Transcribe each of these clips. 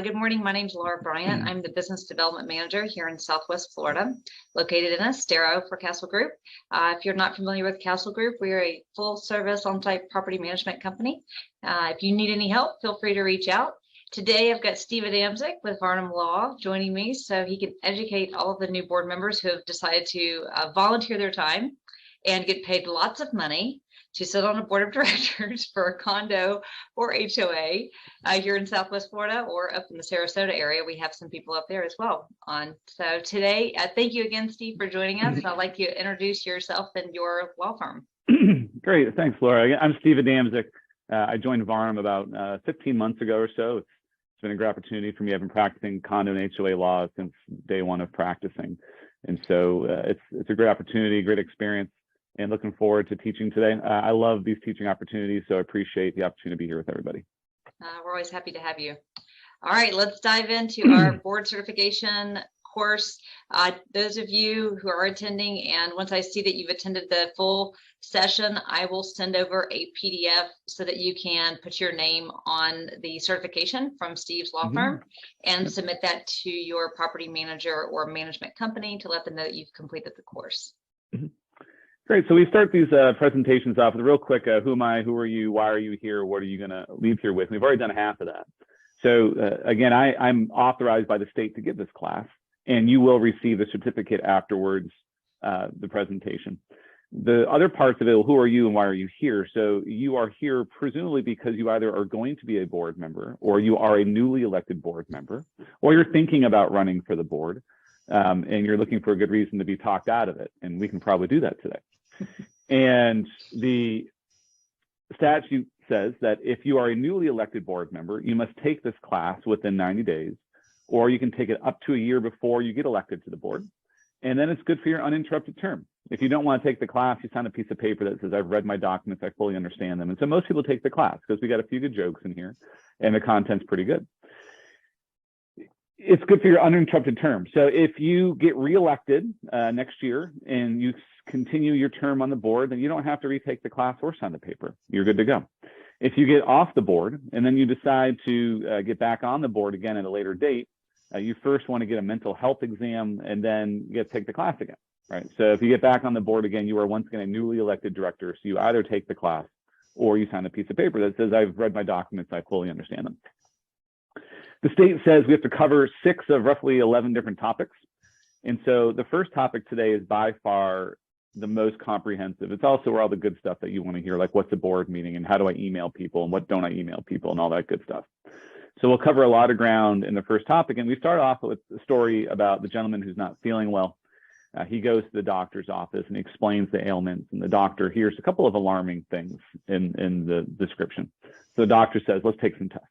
Good morning. My name is Laura Bryant. I'm the Business Development Manager here in Southwest Florida, located in Estero for Castle Group. If you're not familiar with Castle Group, we are a full-service on-site property management company. If you need any help, feel free to reach out. Today, I've got Steve Adamczyk with Varnum Law joining me so he can educate all of the new board members who have decided to volunteer their time and get paid lots of money to sit on a board of directors for a condo or HOA here in Southwest Florida or up in the Sarasota area. We have some people up there as well on. So today, thank you again, Steve, for joining us. I'd like you to introduce yourself and your law firm. Great. Thanks, Laura. I'm Steve Adamczyk. I joined Varnum about 15 months ago or so. It's been a great opportunity for me. I've been practicing condo and HOA law since day one of practicing. And so it's a great opportunity, great experience, and looking forward to teaching today. I love these teaching opportunities, so I appreciate the opportunity to be here with everybody. We're always happy to have you. All right, let's dive into our board certification course. Those of you who are attending, and once I see that you've attended the full session, I will send over a PDF so that you can put your name on the certification from Steve's law firm and submit that to your property manager or management company to let them know that you've completed the course. Great. So we start these presentations off with real quick, who am I, who are you, why are you here, what are you going to leave here with? We've already done half of that. So again, I'm authorized by the state to give this class, and you will receive a certificate afterwards, the presentation. The other parts of it, who are you and why are you here? So you are here presumably because you either are going to be a board member, or you are a newly elected board member, or you're thinking about running for the board, and you're looking for a good reason to be talked out of it. And we can probably do that today. And the statute says that if you are a newly elected board member, you must take this class within 90 days, or you can take it up to a year before you get elected to the board. And then it's good for your uninterrupted term. If you don't want to take the class, you sign a piece of paper that says, I've read my documents, I fully understand them. And so most people take the class because we got a few good jokes in here and the content's pretty good. It's good for your uninterrupted term. So if you get reelected next year and you continue your term on the board, then you don't have to retake the class or sign the paper. You're good to go. If you get off the board and then you decide to get back on the board again at a later date, you first want to get a mental health exam and then you get to take the class again, right? So if you get back on the board again, you are once again a newly elected director. So you either take the class or you sign a piece of paper that says, I've read my documents, I fully understand them. The state says we have to cover 6 of roughly 11 different topics. And so the first topic today is by far the most comprehensive. It's also where all the good stuff that you want to hear, like what's a board meeting and how do I email people and what don't I email people and all that good stuff. So we'll cover a lot of ground in the first topic. And we start off with a story about the gentleman who's not feeling well. He goes to the doctor's office and he explains the ailments, and the doctor hears a couple of alarming things in the description. So the doctor says, let's take some tests.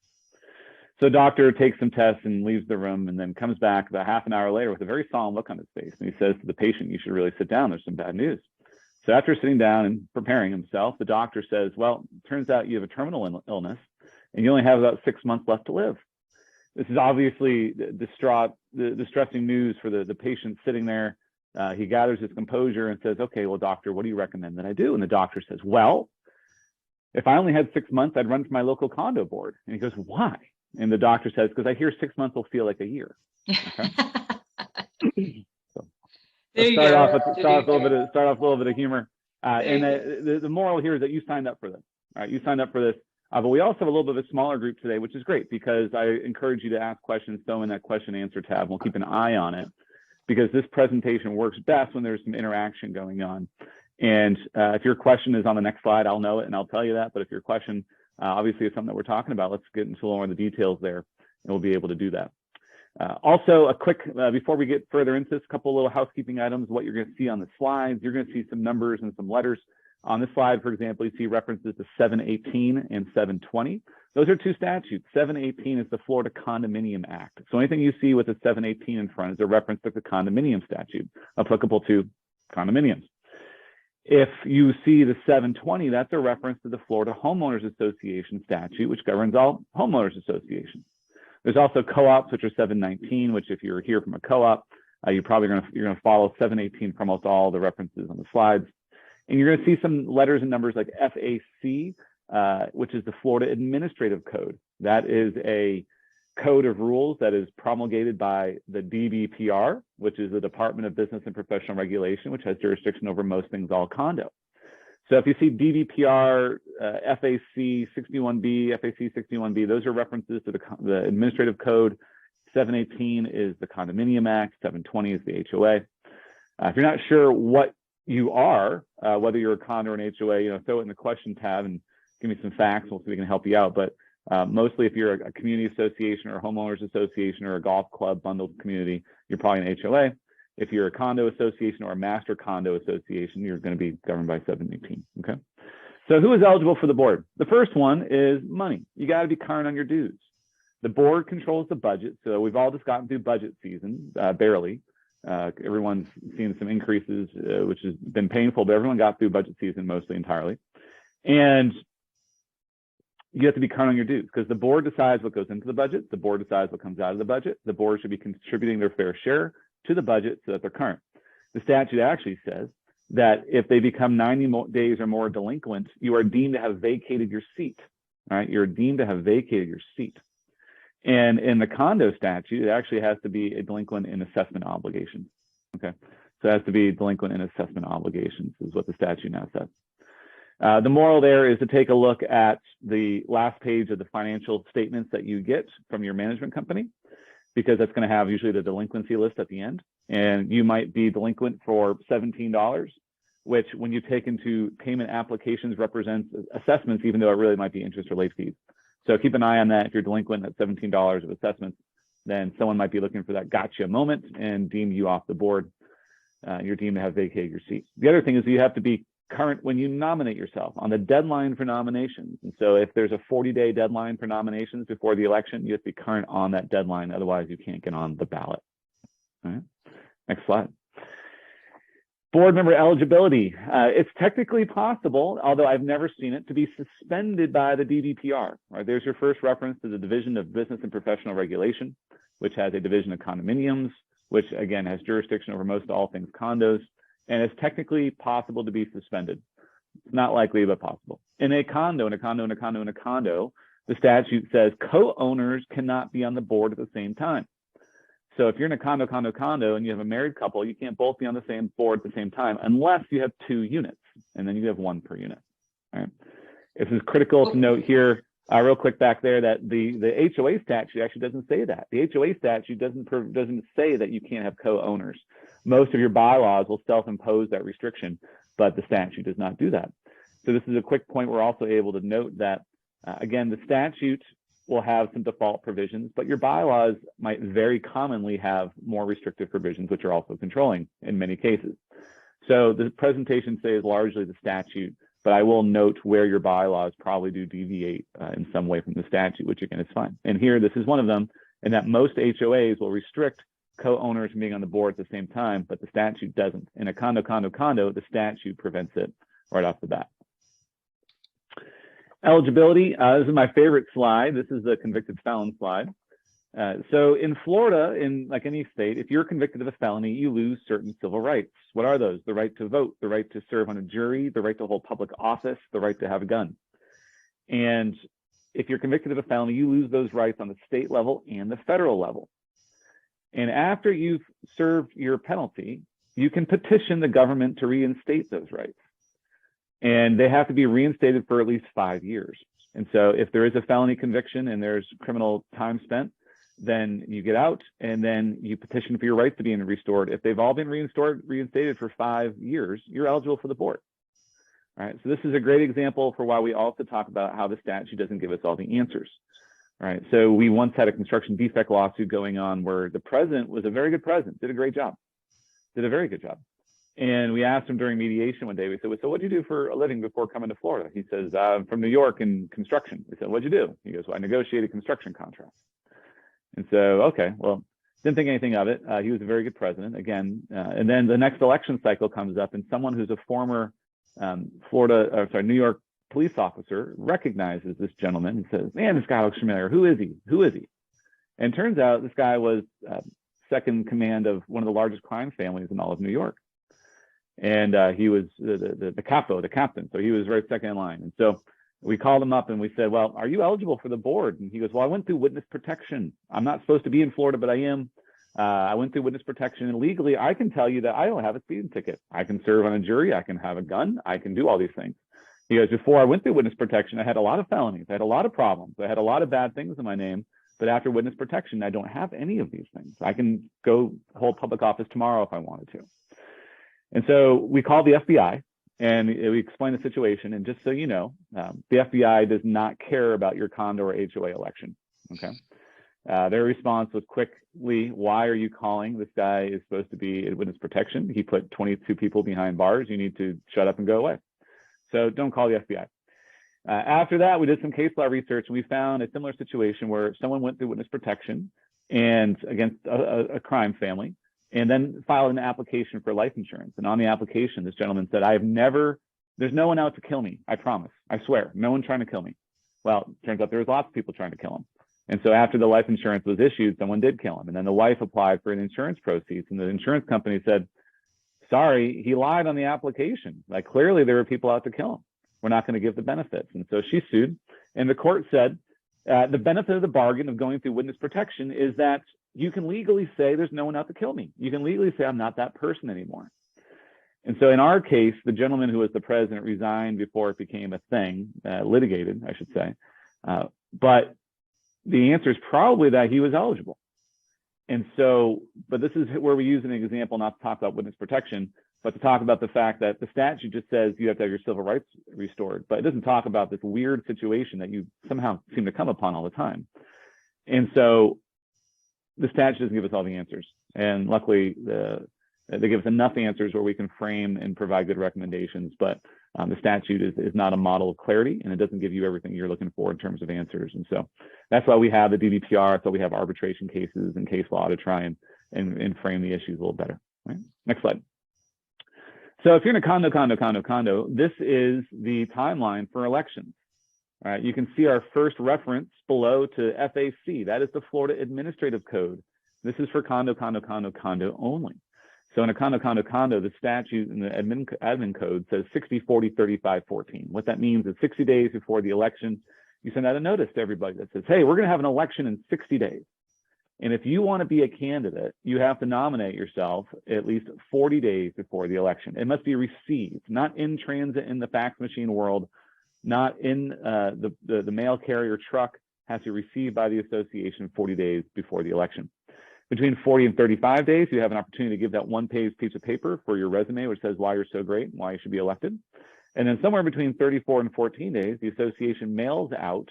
So the doctor takes some tests and leaves the room, and then comes back about half an hour later with a very solemn look on his face. And he says to the patient, you should really sit down. There's some bad news. So after sitting down and preparing himself, the doctor says, well, it turns out you have a terminal illness and you only have about 6 months left to live. This is obviously distressing news for the patient sitting there. He gathers his composure and says, okay, well, doctor, what do you recommend that I do? And the doctor says, well, if I only had 6 months, I'd run for my local condo board. And he goes, why? And the doctor says, because I hear 6 months will feel like a year. Okay? So start off a little bit of humor. And the moral here is that you signed up for this. All right, you signed up for this. But we also have a little bit of a smaller group today, which is great because I encourage you to ask questions, throw in that question and answer tab, and we'll keep an eye on it because this presentation works best when there's some interaction going on. And if your question is on the next slide, I'll know it and I'll tell you that. But if your question obviously is something that we're talking about, let's get into more of the details there and we'll be able to do that. Also, a quick, before we get further into this, a couple little housekeeping items, what you're going to see on the slides, you're going to see some numbers and some letters. On this slide, for example, you see references to 718 and 720. Those are 2 statutes. 718 is the Florida Condominium Act. So anything you see with a 718 in front is a reference to the condominium statute applicable to condominiums. If you see the 720, that's a reference to the Florida Homeowners Association statute, which governs all homeowners associations. There's also co-ops, which are 719, which if you're here from a co-op, you're going to follow 718 from almost all the references on the slides. And you're going to see some letters and numbers like FAC, which is the Florida Administrative Code. That is a code of rules that is promulgated by the DBPR, which is the Department of Business and Professional Regulation, which has jurisdiction over most things all condo. So if you see DBPR, FAC 61B, FAC 61B, those are references to the administrative code. 718 is the Condominium Act, 720 is the HOA. If you're not sure what you are, whether you're a condo or an HOA, throw it in the question tab and give me some facts. We'll see if we can help you out. But mostly if you're a community association or a homeowners association or a golf club bundled community, you're probably an HOA. If you're a condo association or a master condo association, you're going to be governed by 718. Okay. So who is eligible for the board? The first one is money. You got to be current on your dues. The board controls the budget. So we've all just gotten through budget season, barely. Everyone's seen some increases, which has been painful, but everyone got through budget season mostly entirely. And you have to be current on your dues because the board decides what goes into the budget. The board decides what comes out of the budget. The board should be contributing their fair share to the budget so that they're current. The statute actually says that if they become 90 days or more delinquent, you are deemed to have vacated your seat. All right, you're deemed to have vacated your seat. And in the condo statute, it actually has to be a delinquent in assessment obligations. Okay, so it has to be delinquent in assessment obligations is what the statute now says. The moral there is to take a look at the last page of the financial statements that you get from your management company, because that's going to have usually the delinquency list at the end. And you might be delinquent for $17, which when you take into payment applications represents assessments, even though it really might be interest or late fees. So keep an eye on that. If you're delinquent at $17 of assessments, then someone might be looking for that gotcha moment and deem you off the board. You're deemed to have vacated your seat. The other thing is you have to be current when you nominate yourself on the deadline for nominations. And so if there's a 40-day deadline for nominations before the election, you have to be current on that deadline. Otherwise, you can't get on the ballot. All right. Next slide. Board member eligibility. It's technically possible, although I've never seen it, to be suspended by the DBPR. Right? There's your first reference to the Division of Business and Professional Regulation, which has a division of condominiums, which again has jurisdiction over most all things condos, and it's technically possible to be suspended. It's not likely, but possible. In a condo, the statute says co-owners cannot be on the board at the same time. So if you're in a condo, and you have a married couple, you can't both be on the same board at the same time unless you have 2 units, and then you have 1 per unit. All right. This is critical to note here, real quick back there, that the HOA statute actually doesn't say that. The HOA statute doesn't say that you can't have co-owners. Most of your bylaws will self-impose that restriction, but the statute does not do that. So this is a quick point. We're also able to note that, again, the statute will have some default provisions, but your bylaws might very commonly have more restrictive provisions, which are also controlling in many cases. So the presentation today is largely the statute, but I will note where your bylaws probably do deviate in some way from the statute, which again is fine. And here, this is one of them, in that most HOAs will restrict co-owners from being on the board at the same time, but the statute doesn't. In a condo, the statute prevents it right off the bat. Eligibility, this is my favorite slide. This is the convicted felon slide. So in Florida, in like any state, if you're convicted of a felony, you lose certain civil rights. What are those? The right to vote, the right to serve on a jury, the right to hold public office, the right to have a gun. And if you're convicted of a felony, you lose those rights on the state level and the federal level. And after you've served your penalty, you can petition the government to reinstate those rights. And they have to be reinstated for at least 5 years. And so if there is a felony conviction and there's criminal time spent, then you get out and then you petition for your rights to be restored. If they've all been reinstated for 5 years, you're eligible for the board. All right, so this is a great example for why we also talk about how the statute doesn't give us all the answers. All right, so we once had a construction defect lawsuit going on where the president was a very good president, did a great job, did a very good job. And we asked him during mediation one day, we said, so what'd you do for a living before coming to Florida? He says, I'm from New York in construction. We said, what'd you do? He goes, well, I negotiated construction contracts. And so, okay, well, didn't think anything of it. He was a very good president, again. And then the next election cycle comes up and someone who's a former New York police officer recognizes this gentleman and says, man, this guy looks familiar. Who is he? Who is he? And turns out this guy was second in command of one of the largest crime families in all of New York. And he was the capo, the captain. So he was right second in line. And so We called him up and we said, well, are you eligible for the board? And he goes, well, I went through witness protection. I'm not supposed to be in Florida, but I am. I went through witness protection, and legally I can tell you that I don't have a speeding ticket. I can serve on a jury. I can have a gun. I can do all these things. He goes, before I went through witness protection, I had a lot of felonies. I had a lot of problems. I had a lot of bad things in my name. But after witness protection, I don't have any of these things. I can go hold public office tomorrow if I wanted to. And so we called the FBI and we explained the situation. And just so you know, the FBI does not care about your condo or HOA election. Okay. Their response was quickly, why are you calling? This guy is supposed to be in witness protection. He put 22 people behind bars. You need to shut up and go away. So don't call the FBI. After that, we did some case law research, and we found a similar situation where someone went through witness protection and against a crime family, and then filed an application for life insurance. And on the application, this gentleman said, there's no one out to kill me. I promise. I swear, no one trying to kill me. Well, it turns out there was lots of people trying to kill him. And so after the life insurance was issued, someone did kill him. And then the wife applied for an insurance proceeds, and the insurance company said, sorry, he lied on the application. Like, clearly there were people out to kill him. We're not going to give the benefits. And so she sued, and the court said, the benefit of the bargain of going through witness protection is that you can legally say there's no one out to kill me. You can legally say I'm not that person anymore. And so in our case, the gentleman who was the president resigned before it became a thing, litigated, I should say. But the answer is probably that he was eligible. And so, but this is where we use an example not to talk about witness protection, but to talk about the fact that the statute just says you have to have your civil rights restored, but it doesn't talk about this weird situation that you somehow seem to come upon all the time. And so the statute doesn't give us all the answers. And luckily, they give us enough answers where we can frame and provide good recommendations, but the statute is not a model of clarity, and it doesn't give you everything you're looking for in terms of answers. And so that's why we have the DDPR, that's why we have arbitration cases and case law to try and frame the issues a little better. Right? Next slide. So if you're in a condo, this is the timeline for elections. All right, you can see our first reference below to FAC. That is the Florida Administrative Code. This is for condo only. So in a condo, the statute in the admin code says 60/40/35/14. What that means is 60 days before the election, you send out a notice to everybody that says, hey, we're going to have an election in 60 days. And if you want to be a candidate, you have to nominate yourself at least 40 days before the election. It must be received, not in transit in the fax machine world, not in the mail carrier truck, has to be received by the association 40 days before the election. Between 40 and 35 days, you have an opportunity to give that one-page piece of paper for your resume, which says why you're so great and why you should be elected. And then somewhere between 34 and 14 days, the association mails out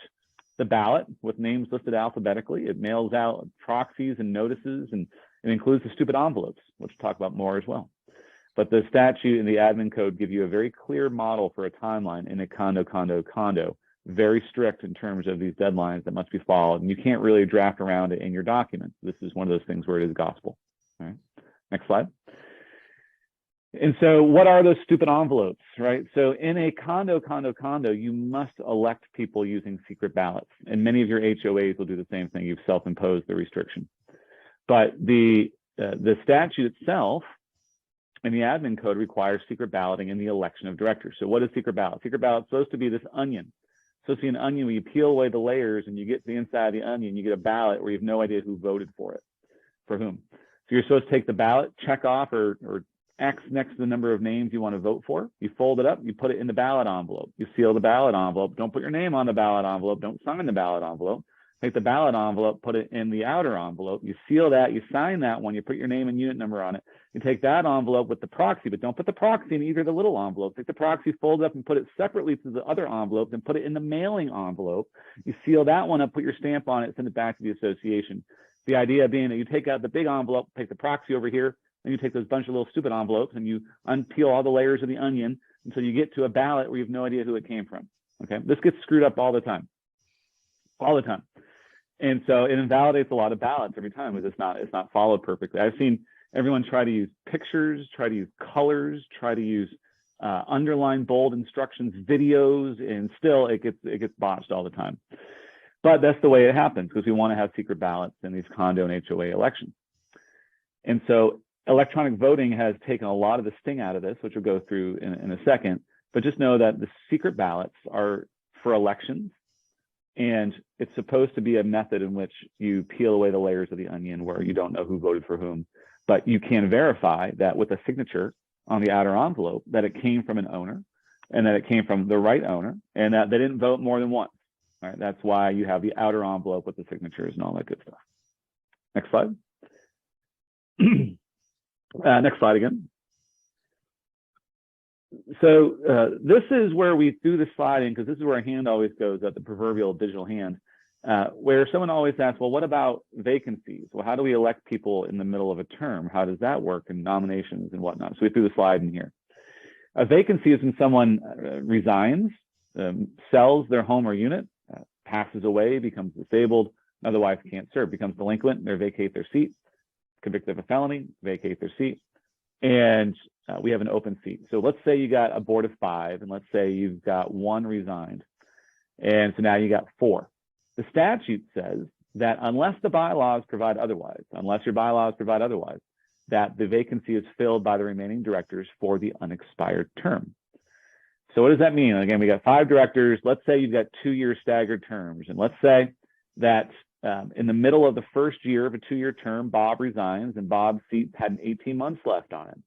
the ballot with names listed alphabetically. It mails out proxies and notices, and it includes the stupid envelopes, which we'll talk about more as well. But the statute and the admin code give you a very clear model for a timeline in a condo, very strict in terms of these deadlines that must be followed. And you can't really draft around it in your documents. This is one of those things where it is gospel. All right, next slide. And so what are those stupid envelopes, right? So in a condo, you must elect people using secret ballots. And many of your HOAs will do the same thing. You've self-imposed the restriction. But the statute itself and the admin code requires secret balloting in the election of directors. So what is secret ballot? Secret ballot is supposed to be this onion. So see an onion where you peel away the layers and you get to the inside of the onion, you get a ballot where you have no idea who voted for it, for whom. So you're supposed to take the ballot, check off or X next to the number of names you want to vote for. You fold it up, you put it in the ballot envelope. You seal the ballot envelope. Don't put your name on the ballot envelope. Don't sign the ballot envelope. Take the ballot envelope, put it in the outer envelope. You seal that, you sign that one, you put your name and unit number on it. You take that envelope with the proxy, but don't put the proxy in either the little envelope. Take the proxy, fold it up, and put it separately to the other envelope, then put it in the mailing envelope. You seal that one up, put your stamp on it, send it back to the association. The idea being that you take out the big envelope, take the proxy over here, then you take those bunch of little stupid envelopes and you unpeel all the layers of the onion until you get to a ballot where you have no idea who it came from. Okay, this gets screwed up all the time. And so it invalidates a lot of ballots every time because it's not followed perfectly. I've seen everyone try to use pictures, try to use colors, try to use underline bold instructions, videos, and still it gets botched all the time. But that's the way it happens because we want to have secret ballots in these condo and HOA elections. And so electronic voting has taken a lot of the sting out of this, which we'll go through in a second. But just know that the secret ballots are for elections. And it's supposed to be a method in which you peel away the layers of the onion where you don't know who voted for whom, but you can verify that with a signature on the outer envelope that it came from an owner and that it came from the right owner and that they didn't vote more than once. All right, that's why you have the outer envelope with the signatures and all that good stuff. Next slide. Next slide again. So this is where we threw the slide in because this is where a hand always goes at, the proverbial digital hand, where someone always asks, well, what about vacancies? Well, how do we elect people in the middle of a term? How does that work in nominations and whatnot? So we threw the slide in here. A vacancy is when someone resigns, sells their home or unit, passes away, becomes disabled, otherwise can't serve, becomes delinquent, they vacate their seat, convicted of a felony, vacate their seat, and we have an open seat. So let's say you got a board of 5, and let's say you've got 1 resigned, and so now you got 4. The statute says that unless the bylaws provide otherwise, that the vacancy is filled by the remaining directors for the unexpired term. So what does that mean? Again, we got 5 directors. Let's say you've got 2-year staggered terms. And let's say that in the middle of the first year of a 2-year term, Bob resigns and Bob's seat had 18 months left on it.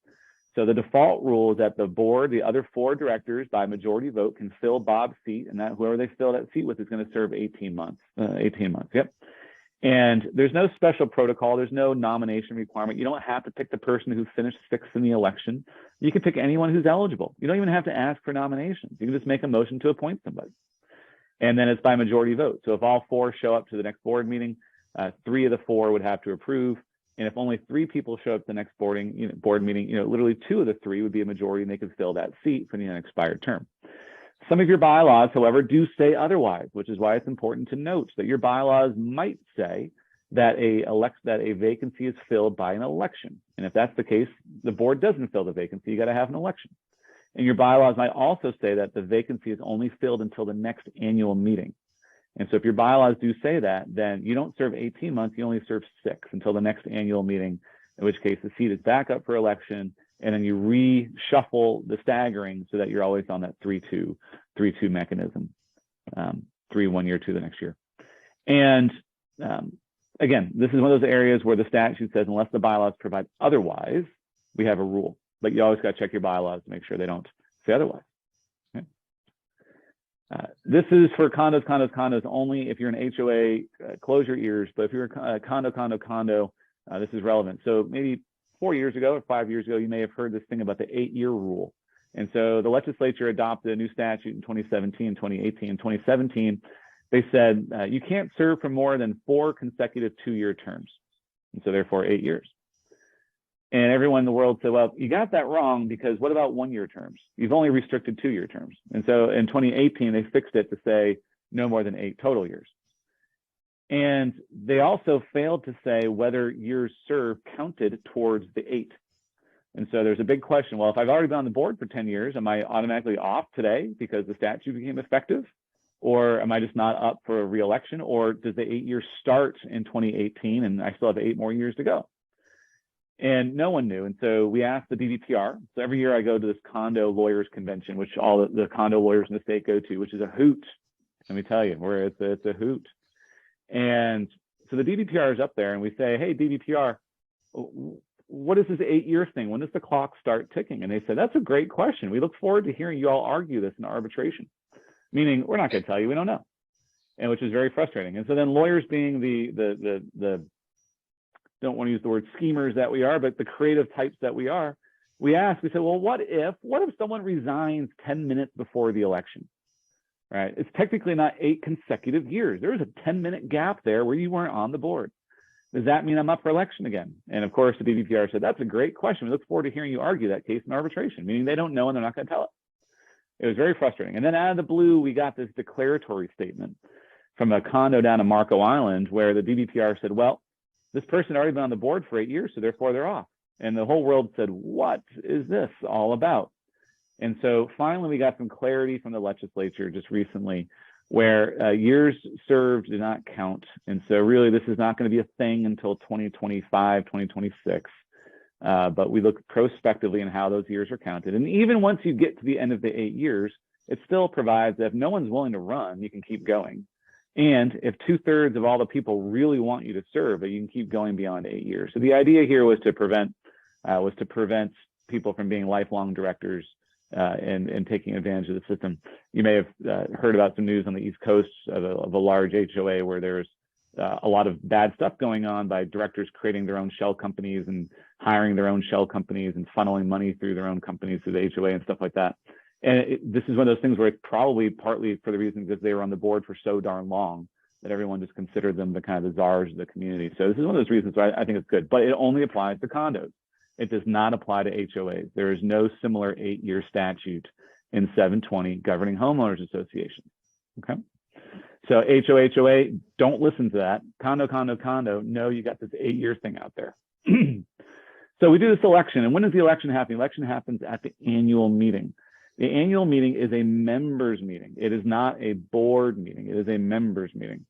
So the default rule is that the board, the other 4 directors by majority vote can fill Bob's seat, and that whoever they fill that seat with is going to serve 18 months. 18 months, yep. And there's no special protocol. There's no nomination requirement. You don't have to pick the person who finished 6th in the election. You can pick anyone who's eligible. You don't even have to ask for nominations. You can just make a motion to appoint somebody. And then it's by majority vote. So if all 4 show up to the next board meeting, 3 of the 4 would have to approve. And if only 3 people show up to the next board meeting, literally 2 of the 3 would be a majority and they could fill that seat for the unexpired term. Some of your bylaws, however, do say otherwise, which is why it's important to note that your bylaws might say that a vacancy is filled by an election. And if that's the case, the board doesn't fill the vacancy, you got to have an election. And your bylaws might also say that the vacancy is only filled until the next annual meeting. And so if your bylaws do say that, then you don't serve 18 months, you only serve 6 until the next annual meeting, in which case the seat is back up for election, and then you reshuffle the staggering so that you're always on that 3-2 mechanism, 3 1 year, 2 the next year. And again, this is one of those areas where the statute says unless the bylaws provide otherwise, we have a rule. But you always got to check your bylaws to make sure they don't say otherwise. Okay. This is for condos only. If you're an HOA, close your ears. But if you're a condo, this is relevant. So maybe 4 years ago or 5 years ago, you may have heard this thing about the 8-year rule. And so the legislature adopted a new statute in 2017, 2018, 2017. They said you can't serve for more than 4 consecutive 2-year terms. And so therefore 8 years. And everyone in the world said, well, you got that wrong because what about 1-year terms? You've only restricted 2-year terms. And so in 2018, they fixed it to say no more than 8 total years. And they also failed to say whether years served counted towards the 8. And so there's a big question. Well, if I've already been on the board for 10 years, am I automatically off today because the statute became effective? Or am I just not up for a re-election? Or does the 8 years start in 2018 and I still have 8 more years to go? And no one knew. And so we asked the BBPR. So every year I go to this condo lawyers convention, which all the condo lawyers in the state go to, which is a hoot. Let me tell you, where it's a hoot. And so the BBPR is up there and we say, hey, BBPR, what is this 8-year thing? When does the clock start ticking? And they said, that's a great question. We look forward to hearing you all argue this in arbitration, meaning we're not going to tell you, we don't know. And which is very frustrating. And so then lawyers being the don't want to use the word schemers that we are, but the creative types that we are, we said, well, what if someone resigns 10 minutes before the election? Right? It's technically not 8 consecutive years. There was a 10-minute gap there where you weren't on the board. Does that mean I'm up for election again? And of course, the BBPR said, that's a great question. We look forward to hearing you argue that case in arbitration, meaning they don't know and they're not going to tell us. It was very frustrating. And then out of the blue, we got this declaratory statement from a condo down in Marco Island where the BBPR said, well, this person had already been on the board for 8 years, so therefore they're off. And the whole world said, what is this all about? And so finally, we got some clarity from the legislature just recently where years served do not count. And so really, this is not going to be a thing until 2025, 2026. But we look prospectively in how those years are counted. And even once you get to the end of the 8 years, it still provides that if no one's willing to run, you can keep going. And if 2/3 of all the people really want you to serve, that you can keep going beyond 8 years. So the idea here was to prevent people from being lifelong directors and taking advantage of the system. You may have heard about some news on the East Coast of a large HOA where there's a lot of bad stuff going on by directors creating their own shell companies and hiring their own shell companies and funneling money through their own companies through the HOA and stuff like that. And this is one of those things where it's probably partly for the reason that they were on the board for so darn long that everyone just considered them the kind of the czars of the community. So this is one of those reasons why I think it's good, but it only applies to condos. It does not apply to HOAs. There is no similar 8-year statute in 720 governing homeowners associations. Okay. So HOA, don't listen to that. Condo, no, you got this 8-year thing out there. So we do this election. And when does the election happen? The election happens at the annual meeting. The annual meeting is a members meeting. It is not a board meeting. It is a members meeting.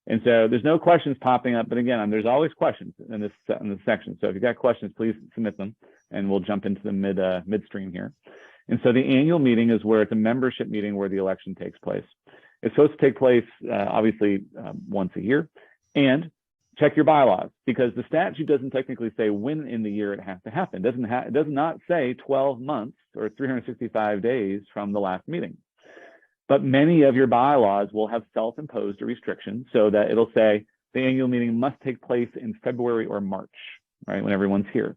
And so there's no questions popping up, but again, there's always questions in this section. So if you've got questions, please submit them and we'll jump into the midstream here. And so the annual meeting is where it's a membership meeting where the election takes place. It's supposed to take place, obviously, once a year. And check your bylaws, because the statute doesn't technically say when in the year it has to happen. It does not say 12 months or 365 days from the last meeting. But many of your bylaws will have self-imposed restrictions so that it'll say the annual meeting must take place in February or March, right, when everyone's here.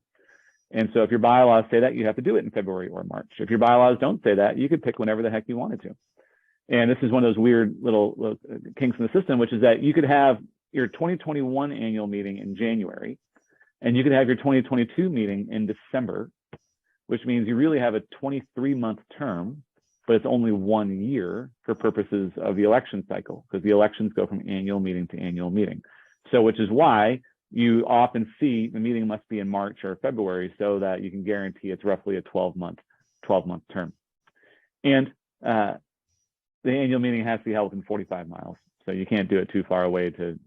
And so if your bylaws say that, you have to do it in February or March. If your bylaws don't say that, you could pick whenever the heck you wanted to. And this is one of those weird little kinks in the system, which is that you could have your 2021 annual meeting in January, and you could have your 2022 meeting in December, which means you really have a 23-month term, but it's only 1 year for purposes of the election cycle, because the elections go from annual meeting to annual meeting. So which is why you often see the meeting must be in March or February so that you can guarantee it's roughly a 12-month term. And the annual meeting has to be held within 45 miles. So you can't do it too far away to,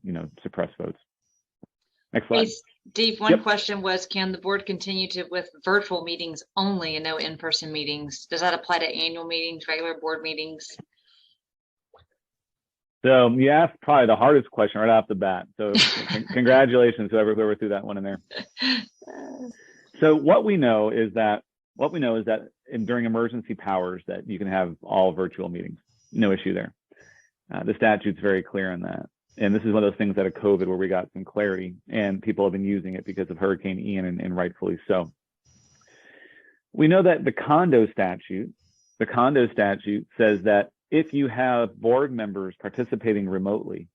suppress votes. Next slide. Hey, Steve, one question was, can the board continue with virtual meetings only and no in-person meetings? Does that apply to annual meetings, regular board meetings? So you asked probably the hardest question right off the bat. So congratulations, whoever threw that one in there. So what we know is that during emergency powers that you can have all virtual meetings, no issue there. The statute's very clear on that. And this is one of those things out of COVID where we got some clarity and people have been using it because of Hurricane Ian and rightfully so. We know that the condo statute says that if you have board members participating remotely,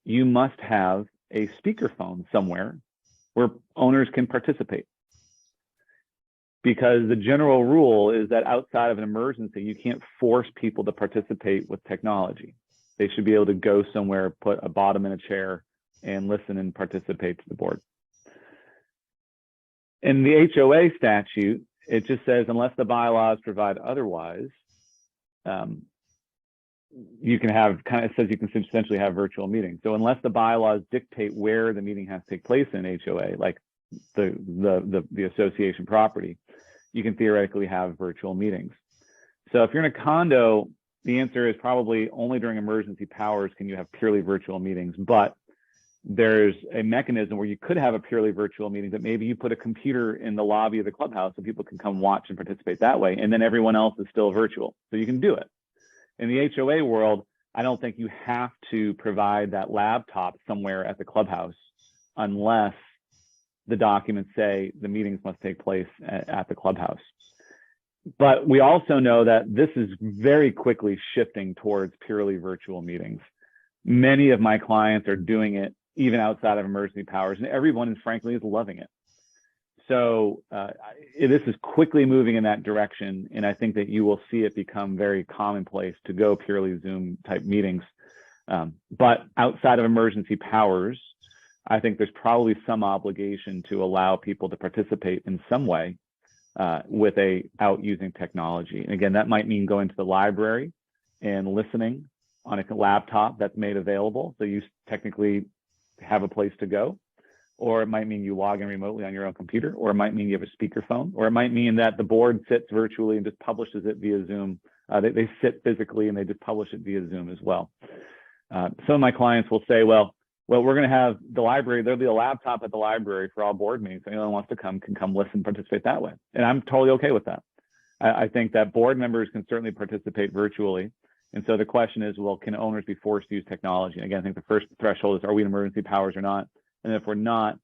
you must have a speakerphone somewhere where owners can participate. Because the general rule is that outside of an emergency, you can't force people to participate with technology. They should be able to go somewhere, put a bottom in a chair, and listen and participate to the board. In the HOA statute, it just says unless the bylaws provide otherwise, you can have it says you can essentially have virtual meetings. So unless the bylaws dictate where the meeting has to take place in HOA, like the association property, you can theoretically have virtual meetings. So if you're in a condo, the answer is probably only during emergency powers can you have purely virtual meetings, but there's a mechanism where you could have a purely virtual meeting that maybe you put a computer in the lobby of the clubhouse so people can come watch and participate that way, and then everyone else is still virtual. So you can do it. In the HOA world, I don't think you have to provide that laptop somewhere at the clubhouse unless the documents say the meetings must take place at the clubhouse. But we also know that this is very quickly shifting towards purely virtual meetings. Many of my clients are doing it even outside of emergency powers, and everyone, frankly, is loving it. So this is quickly moving in that direction, and I think that you will see it become very commonplace to go purely Zoom type meetings. But outside of emergency powers, I think there's probably some obligation to allow people to participate in some way without using technology. And again, that might mean going to the library and listening on a laptop that's made available, so you technically have a place to go. Or it might mean you log in remotely on your own computer, or it might mean you have a speakerphone, or it might mean that the board sits virtually and just publishes it via Zoom They sit physically and they just publish it via Zoom as well. Some of my clients will say, well, we're going to have the library. There'll be a laptop at the library for all board meetings. Anyone who wants to come can come listen, participate that way. And I'm totally okay with that. I think that board members can certainly participate virtually. And so the question is, well, can owners be forced to use technology? And again, I think the first threshold is, are we in emergency powers or not? And if we're not,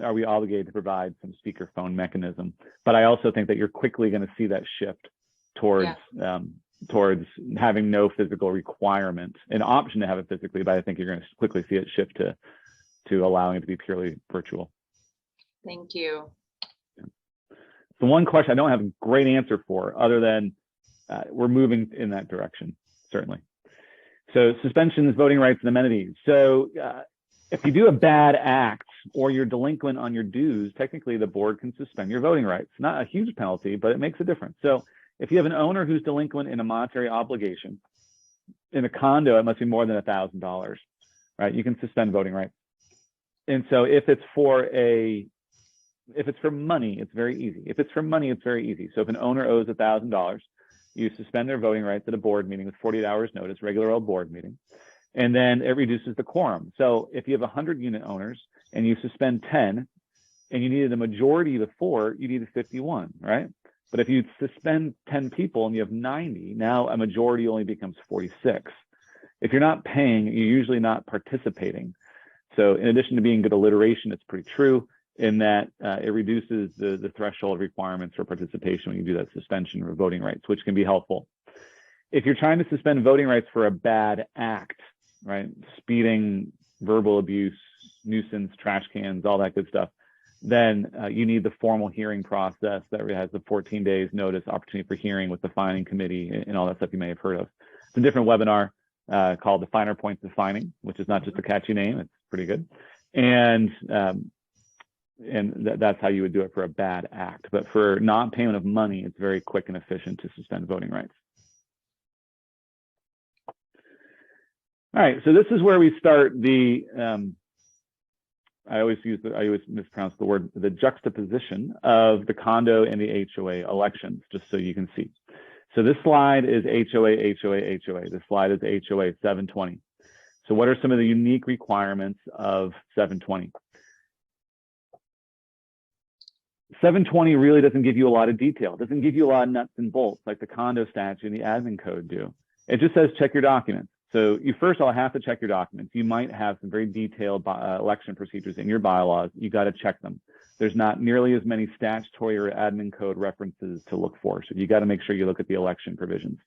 are we obligated to provide some speakerphone mechanism? But I also think that you're quickly going to see that shift towards towards having no physical requirement, an option to have it physically, but I think you're going to quickly see it shift to allowing it to be purely virtual. Thank you. The one question I don't have a great answer for, other than we're moving in that direction, certainly. So suspensions, voting rights, and amenities. So if you do a bad act or you're delinquent on your dues, technically the board can suspend your voting rights. Not a huge penalty, but it makes a difference. So if you have an owner who's delinquent in a monetary obligation, in a condo, it must be more than $1,000, right? You can suspend voting rights. And so if it's for money, it's very easy. If it's for money, it's very easy. So if an owner owes $1,000, you suspend their voting rights at a board meeting with 48 hours notice, regular old board meeting, and then it reduces the quorum. So if you have 100 unit owners and you suspend 10 and you needed a majority before, you needed 51, right? But if you suspend 10 people and you have 90, now a majority only becomes 46. If you're not paying, you're usually not participating. So in addition to being good alliteration, it's pretty true in that it reduces the threshold requirements for participation when you do that suspension of voting rights, which can be helpful. If you're trying to suspend voting rights for a bad act, right? Speeding, verbal abuse, nuisance, trash cans, all that good stuff, then you need the formal hearing process that has the 14 days notice, opportunity for hearing with the fining committee and all that stuff you may have heard of. It's a different webinar called The Finer Points of Fining, which is not just a catchy name, it's pretty good. And that's how you would do it for a bad act. But for non-payment of money, it's very quick and efficient to suspend voting rights. All right, so this is where we start the, I always mispronounce the word, the juxtaposition of the condo and the HOA elections, just so you can see. So this slide is HOA. This slide is HOA 720. So what are some of the unique requirements of 720? 720 really doesn't give you a lot of detail. It doesn't give you a lot of nuts and bolts like the condo statute and the admin code do. It just says check your documents. So you first all have to check your documents. You might have some very detailed election procedures in your bylaws. You got to check them. There's not nearly as many statutory or admin code references to look for. So you got to make sure you look at the election provisions,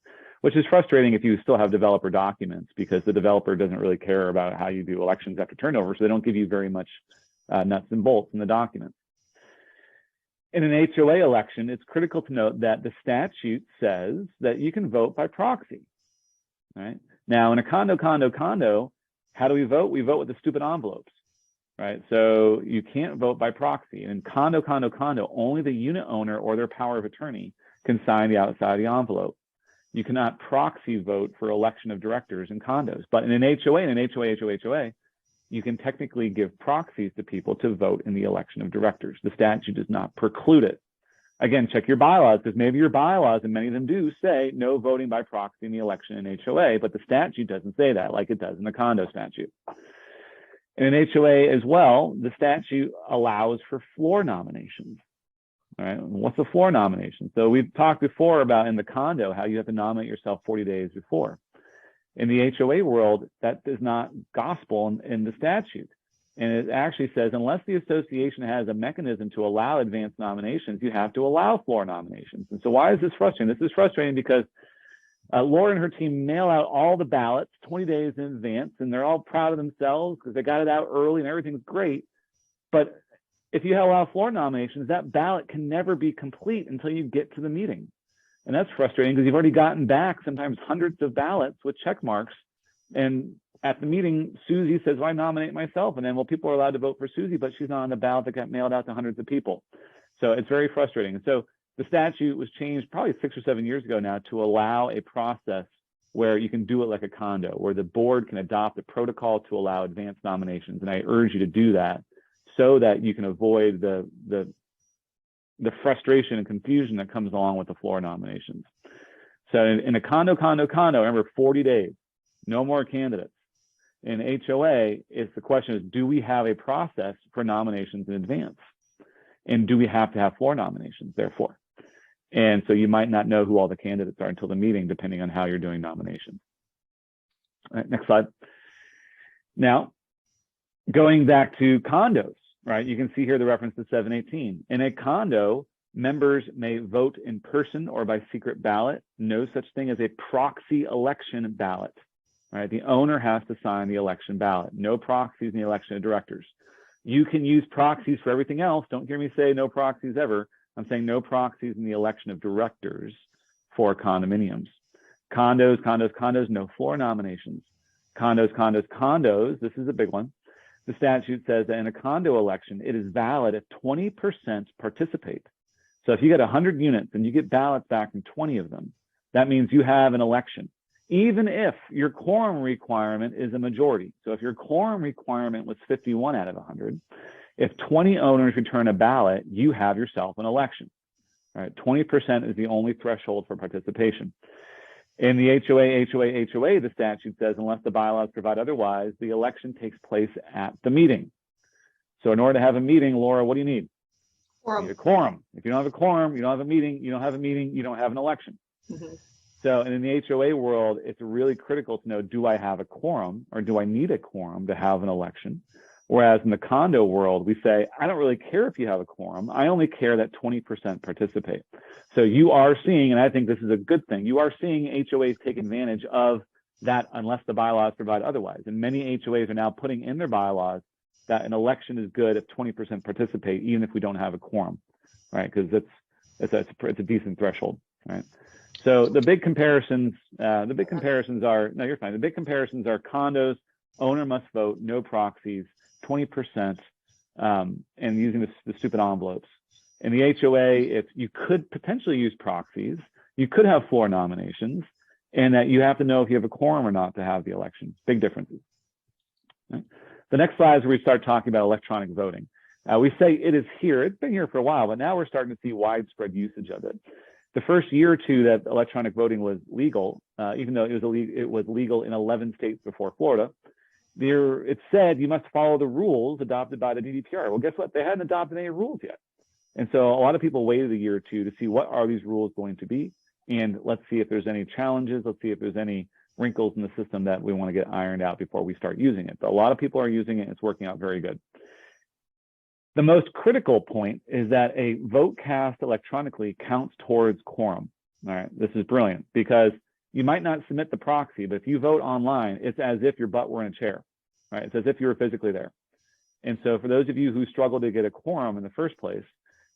which is frustrating if you still have developer documents because the developer doesn't really care about how you do elections after turnover. So they don't give you very much nuts and bolts in the documents. In an HOA election, it's critical to note that the statute says that you can vote by proxy, right? Now, in a condo, how do we vote? We vote with the stupid envelopes, right? So you can't vote by proxy. And in condo, only the unit owner or their power of attorney can sign the outside of the envelope. You cannot proxy vote for election of directors in condos. But in an HOA, you can technically give proxies to people to vote in the election of directors. The statute does not preclude it. Again, check your bylaws, because maybe your bylaws, and many of them do, say no voting by proxy in the election in HOA, but the statute doesn't say that like it does in the condo statute. In an HOA as well, the statute allows for floor nominations. All right, what's a floor nomination? So we've talked before about in the condo how you have to nominate yourself 40 days before. In the HOA world, that is not gospel in the statute. And it actually says, unless the association has a mechanism to allow advanced nominations, you have to allow floor nominations. And so why is this frustrating? This is frustrating because Laura and her team mail out all the ballots 20 days in advance, and they're all proud of themselves because they got it out early and everything's great. But if you allow floor nominations, that ballot can never be complete until you get to the meeting. And that's frustrating because you've already gotten back sometimes hundreds of ballots with check marks. And at the meeting, Susie says, well, I nominate myself. And then, well, people are allowed to vote for Susie, but she's not on the ballot that got mailed out to hundreds of people. So it's very frustrating. And so the statute was changed probably 6 or 7 years ago now to allow a process where you can do it like a condo, where the board can adopt a protocol to allow advanced nominations. And I urge you to do that so that you can avoid the frustration and confusion that comes along with the floor nominations. So in a condo, remember 40 days, no more candidates. In HOA, the question is, do we have a process for nominations in advance? And do we have to have floor nominations, therefore? And so you might not know who all the candidates are until the meeting, depending on how you're doing nominations. All right, next slide. Now, going back to condos, right? You can see here the reference to 718. In a condo, members may vote in person or by secret ballot. No such thing as a proxy election ballot, right? The owner has to sign the election ballot. No proxies in the election of directors. You can use proxies for everything else. Don't hear me say no proxies ever. I'm saying no proxies in the election of directors for condominiums. Condos, no floor nominations. Condos, this is a big one. The statute says that in a condo election, it is valid if 20% participate. So if you get 100 units and you get ballots back from 20 of them, that means you have an election, even if your quorum requirement is a majority. So if your quorum requirement was 51 out of 100, if 20 owners return a ballot, you have yourself an election. All right, 20% is the only threshold for participation. In the HOA, the statute says, unless the bylaws provide otherwise, the election takes place at the meeting. So in order to have a meeting, Laura, what do you need? You need a quorum. If you don't have a quorum, you don't have a meeting, you don't have an election. Mm-hmm. So in the HOA world, it's really critical to know, do I have a quorum or do I need a quorum to have an election? Whereas in the condo world, we say, I don't really care if you have a quorum. I only care that 20% participate. So you are seeing, and I think this is a good thing, you are seeing HOAs take advantage of that unless the bylaws provide otherwise. And many HOAs are now putting in their bylaws that an election is good if 20% participate, even if we don't have a quorum, right? Because it's a decent threshold, right? So the big comparisons are, no, you're fine. The big comparisons are condos, owner must vote, no proxies, 20%, and using the stupid envelopes. In the HOA, you could potentially use proxies, you could have floor nominations, and that you have to know if you have a quorum or not to have the election. Big differences. Right? The next slide is where we start talking about electronic voting. We say it is here. It's been here for a while, but now we're starting to see widespread usage of it. The first year or two that electronic voting was legal, even though it was legal in 11 states before Florida, it said you must follow the rules adopted by the GDPR. Well, guess what? They hadn't adopted any rules yet. And so a lot of people waited a year or two to see what are these rules going to be. And let's see if there's any challenges. Let's see if there's any wrinkles in the system that we want to get ironed out before we start using it. But a lot of people are using it. And it's working out very good. The most critical point is that a vote cast electronically counts towards quorum. All right, this is brilliant because you might not submit the proxy, but if you vote online, it's as if your butt were in a chair, right? It's as if you were physically there. And so for those of you who struggle to get a quorum in the first place,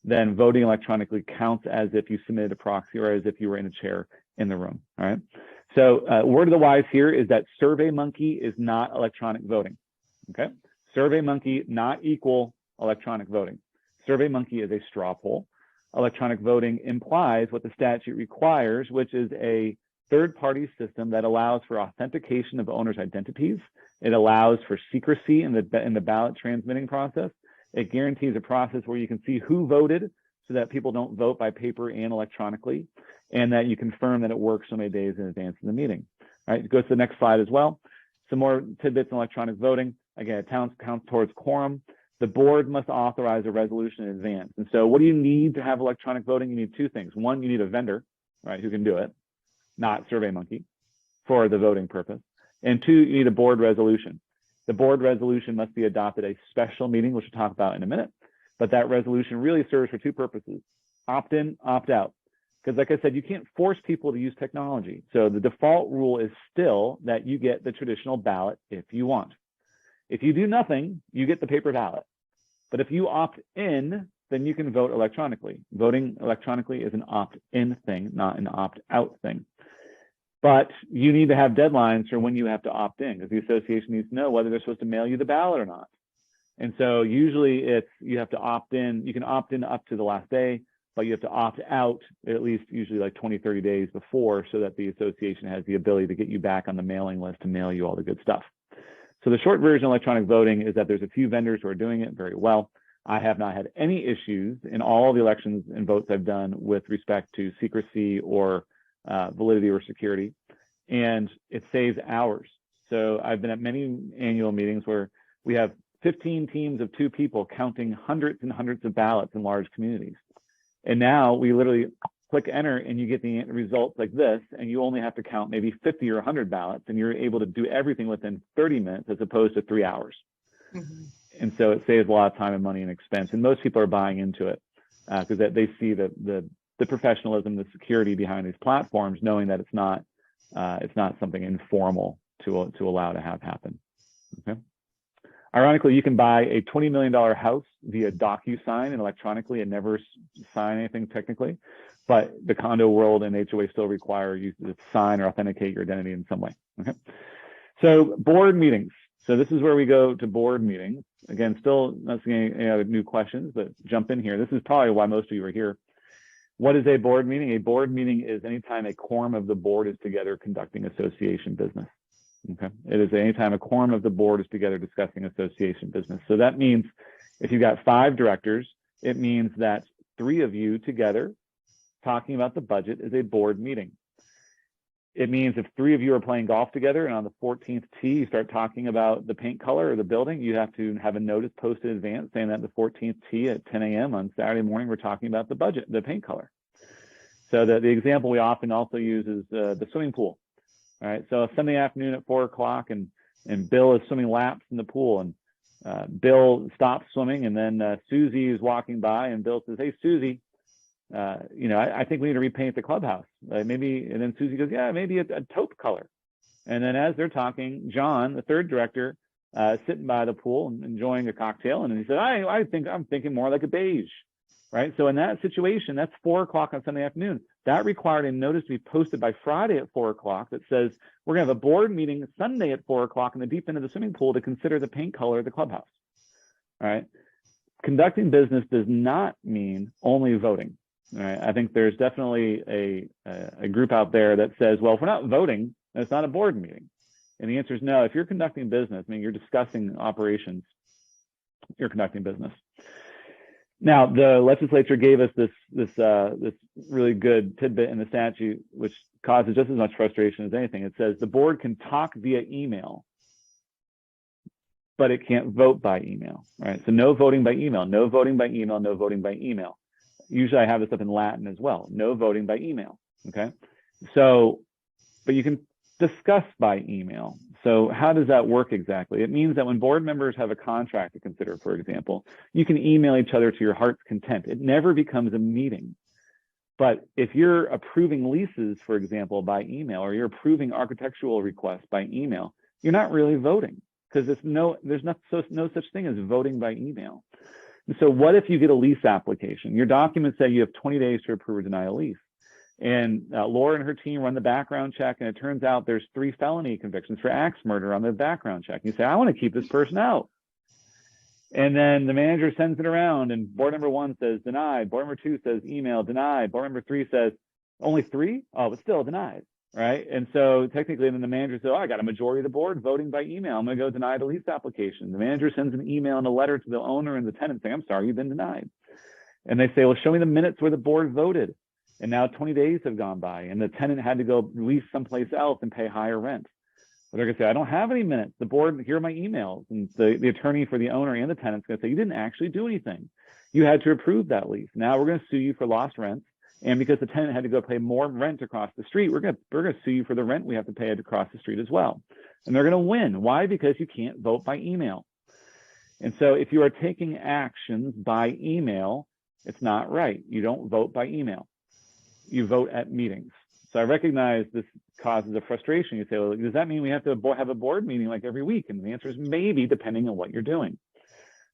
then voting electronically counts as if you submitted a proxy or as if you were in a chair in the room, all right? So word of the wise here is that SurveyMonkey is not electronic voting, okay? SurveyMonkey not equal electronic voting. SurveyMonkey is a straw poll. Electronic voting implies what the statute requires, which is a third-party system that allows for authentication of owners' identities. It allows for secrecy in the ballot transmitting process. It guarantees a process where you can see who voted so that people don't vote by paper and electronically, and that you confirm that it works so many days in advance of the meeting. All right, go to the next slide as well. Some more tidbits on electronic voting. Again, it counts towards quorum. The board must authorize a resolution in advance. And so what do you need to have electronic voting? You need two things. One, you need a vendor, right, who can do it, not SurveyMonkey, for the voting purpose. And two, you need a board resolution. The board resolution must be adopted at a special meeting, which we'll talk about in a minute. But that resolution really serves for two purposes: opt-in, opt-out. Because like I said, you can't force people to use technology. So the default rule is still that you get the traditional ballot if you want. If you do nothing, you get the paper ballot. But if you opt in, then you can vote electronically. Voting electronically is an opt-in thing, not an opt-out thing. But you need to have deadlines for when you have to opt in, because the association needs to know whether they're supposed to mail you the ballot or not. And so usually you have to opt in. You can opt in up to the last day, but you have to opt out at least usually like 20, 30 days before, so that the association has the ability to get you back on the mailing list to mail you all the good stuff. So the short version of electronic voting is that there's a few vendors who are doing it very well. I have not had any issues in all the elections and votes I've done with respect to secrecy or validity or security, and it saves hours. So I've been at many annual meetings where we have 15 teams of 2 people counting hundreds and hundreds of ballots in large communities. And now we literally click enter and you get the results like this, and you only have to count maybe 50 or 100 ballots, and you're able to do everything within 30 minutes as opposed to 3 hours. Mm-hmm. And so it saves a lot of time and money and expense. And most people are buying into it because they see the professionalism, the security behind these platforms, knowing that it's not something informal to allow to have happen. Okay. Ironically, you can buy a $20 million house via DocuSign and electronically and never sign anything technically, but the condo world and HOA still require you to sign or authenticate your identity in some way. Okay. So board meetings. So this is where we go to board meetings. Again, still not seeing any other new questions, but jump in here. This is probably why most of you are here. What is a board meeting? A board meeting is anytime a quorum of the board is together conducting association business. Okay. It is anytime a quorum of the board is together discussing association business. So that means if you've got 5 directors, it means that 3 of you together talking about the budget is a board meeting. It means if 3 of you are playing golf together and on the 14th tee, you start talking about the paint color or the building, you have to have a notice posted in advance saying that the 14th tee at 10 a.m. on Saturday morning, we're talking about the budget, the paint color. So the example we often also use is the swimming pool. All right, so Sunday afternoon at 4 o'clock, and Bill is swimming laps in the pool, and Bill stops swimming, and then Susie is walking by, and Bill says, "Hey, Susie, I think we need to repaint the clubhouse. Maybe," and then Susie goes, "Yeah, maybe a taupe color." And then as they're talking, John, the 3rd director, sitting by the pool and enjoying a cocktail, and he said, "I think I'm thinking more like a beige." Right. So in that situation, that's 4 o'clock on Sunday afternoon. That required a notice to be posted by Friday at 4 o'clock that says we're going to have a board meeting Sunday at 4 o'clock in the deep end of the swimming pool to consider the paint color of the clubhouse. All right. Conducting business does not mean only voting. All right. I think there's definitely a group out there that says, well, if we're not voting, then it's not a board meeting. And the answer is no. If you're conducting business, I mean, you're discussing operations, you're conducting business. Now, the legislature gave us this really good tidbit in the statute, which causes just as much frustration as anything. It says the board can talk via email, but it can't vote by email, right? So no voting by email, no voting by email, no voting by email. Usually I have this up in Latin as well, no voting by email, okay? So, but you can discuss by email. So how does that work exactly? It means that when board members have a contract to consider, for example, you can email each other to your heart's content. It never becomes a meeting. But if you're approving leases, for example, by email, or you're approving architectural requests by email, you're not really voting because there's no such thing as voting by email. And so what if you get a lease application? Your documents say you have 20 days to approve or deny a lease. And Laura and her team run the background check, and it turns out there's 3 felony convictions for axe murder on the background check. You say, I want to keep this person out. And then the manager sends it around, and board member 1 says denied. Board member 2 says email, denied. Board member 3 says only 3? Oh, but still denied, right? And so technically, then the manager says, oh, I got a majority of the board voting by email. I'm going to go deny the lease application. The manager sends an email and a letter to the owner and the tenant saying, I'm sorry, you've been denied. And they say, well, show me the minutes where the board voted. And now 20 days have gone by, and the tenant had to go lease someplace else and pay higher rent. Well, they're going to say, I don't have any minutes. The board, here are my emails. And the attorney for the owner and the tenant's going to say, you didn't actually do anything. You had to approve that lease. Now we're going to sue you for lost rents. And because the tenant had to go pay more rent across the street, we're going to sue you for the rent we have to pay across the street as well. And they're going to win. Why? Because you can't vote by email. And so if you are taking actions by email, it's not right. You don't vote by email. You vote at meetings. So I recognize this causes a frustration. You say, well, does that mean we have to have a board meeting like every week? And the answer is maybe, depending on what you're doing.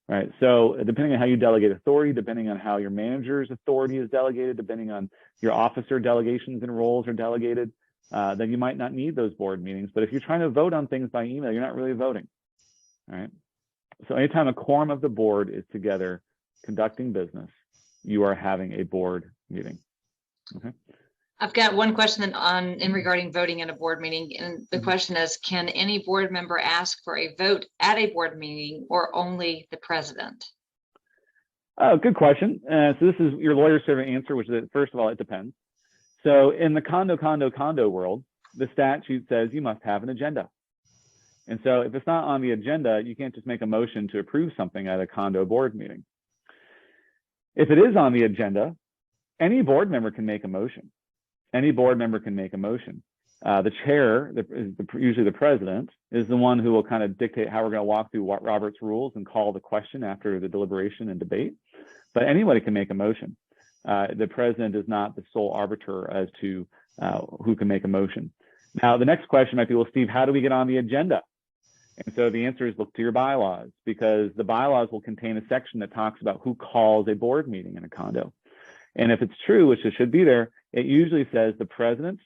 Right. So depending on how you delegate authority, depending on how your manager's authority is delegated, depending on your officer delegations and roles are delegated, then you might not need those board meetings. But if you're trying to vote on things by email, you're not really voting. All right. So anytime a quorum of the board is together conducting business, you are having a board meeting. Okay. I've got one question in regarding voting in a board meeting, and the question is, can any board member ask for a vote at a board meeting or only the president? Oh, good question. So this is your lawyer's favorite answer, which is that, first of all, it depends. So in the condo world, the statute says you must have an agenda. And so if it's not on the agenda, you can't just make a motion to approve something at a condo board meeting. If it is on the agenda, any board member can make a motion. Any board member can make a motion. The chair, usually the president, is the one who will kind of dictate how we're going to walk through Robert's rules and call the question after the deliberation and debate. But anybody can make a motion. The president is not the sole arbiter as to who can make a motion. Now, the next question might be, well, Steve, how do we get on the agenda? And so the answer is look to your bylaws, because the bylaws will contain a section that talks about who calls a board meeting in a condo. And if it's true, which it should be there, it usually says the president,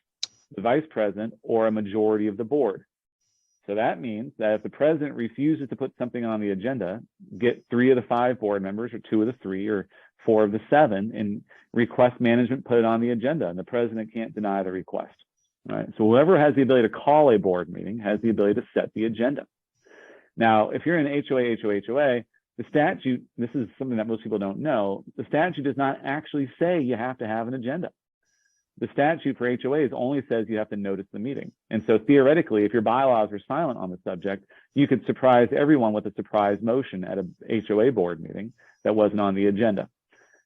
the vice president, or a majority of the board. So that means that if the president refuses to put something on the agenda, get 3 of the 5 board members, or 2 of the 3, or 4 of the 7, and request management put it on the agenda, and the president can't deny the request. Right? So whoever has the ability to call a board meeting has the ability to set the agenda. Now, if you're in HOA, the statute, this is something that most people don't know, the statute does not actually say you have to have an agenda. The statute for HOAs only says you have to notice the meeting. And so theoretically, if your bylaws are silent on the subject, you could surprise everyone with a surprise motion at a HOA board meeting that wasn't on the agenda.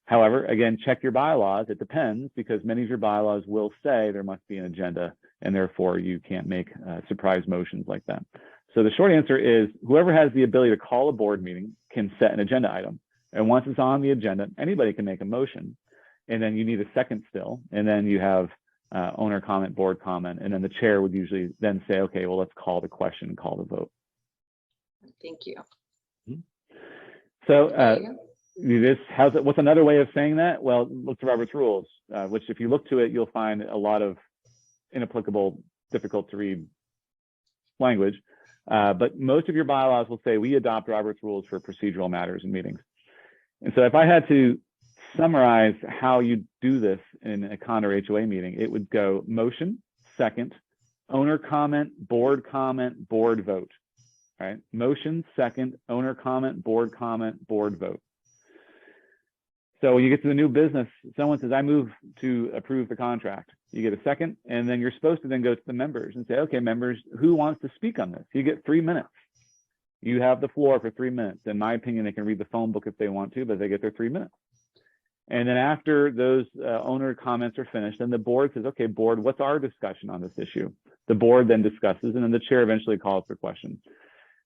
However, again, check your bylaws. It depends, because many of your bylaws will say there must be an agenda, and therefore you can't make surprise motions like that. So the short answer is whoever has the ability to call a board meeting can set an agenda item. And once it's on the agenda, anybody can make a motion. And then you need a second still. And then you have owner comment, board comment. And then the chair would usually then say, okay, well, let's call the question, call the vote. Thank you. So what's another way of saying that? Well, look to Robert's rules, which if you look to it, you'll find a lot of inapplicable, difficult to read language. But most of your bylaws will say we adopt Robert's rules for procedural matters and meetings. And so if I had to summarize how you do this in a condo or HOA meeting, it would go motion, second, owner comment, board vote. Right? Motion, second, owner comment, board vote. So when you get to the new business, someone says, I move to approve the contract. You get a second, and then you're supposed to then go to the members and say, okay, members, who wants to speak on this? You get 3 minutes. You have the floor for 3 minutes. In my opinion, they can read the phone book if they want to, but they get their 3 minutes. And then after those owner comments are finished, then the board says, okay, board, what's our discussion on this issue? The board then discusses, and then the chair eventually calls for questions.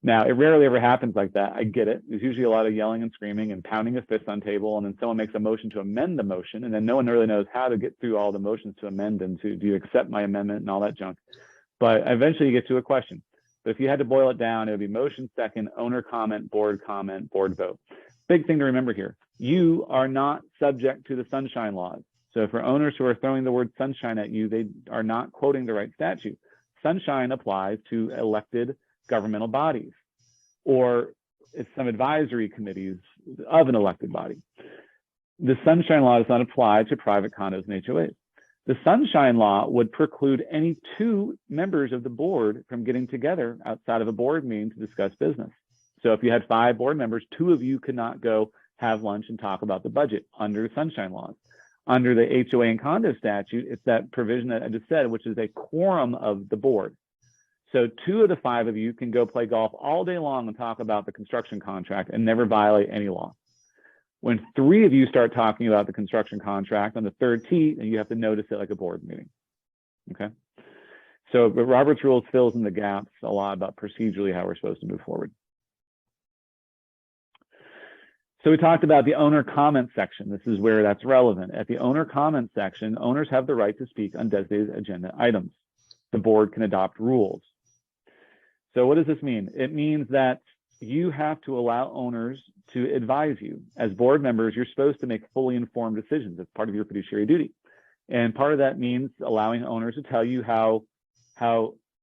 Now, it rarely ever happens like that. I get it. There's usually a lot of yelling and screaming and pounding of fists on table, and then someone makes a motion to amend the motion, and then no one really knows how to get through all the motions to amend and to do you accept my amendment and all that junk. But eventually you get to a question. But if you had to boil it down, it would be motion, second, owner comment, board vote. Big thing to remember here, you are not subject to the sunshine laws. So for owners who are throwing the word sunshine at you, they are not quoting the right statute. Sunshine applies to elected governmental bodies, or some advisory committees of an elected body. The sunshine law does not apply to private condos and HOAs. The sunshine law would preclude any 2 members of the board from getting together outside of a board meeting to discuss business. So if you had 5 board members, 2 of you could not go have lunch and talk about the budget under the sunshine laws. Under the HOA and condo statute, it's that provision that I just said, which is a quorum of the board. So 2 of the 5 of you can go play golf all day long and talk about the construction contract and never violate any law. When 3 of you start talking about the construction contract on the 3rd tee, then you have to notice it like a board meeting. Okay. So, but Robert's rules fills in the gaps a lot about procedurally how we're supposed to move forward. So we talked about the owner comment section. This is where that's relevant. At the owner comment section, owners have the right to speak on designated agenda items. The board can adopt rules. So what does this mean? It means that you have to allow owners to advise you. As board members, you're supposed to make fully informed decisions as part of your fiduciary duty. And part of that means allowing owners to tell you how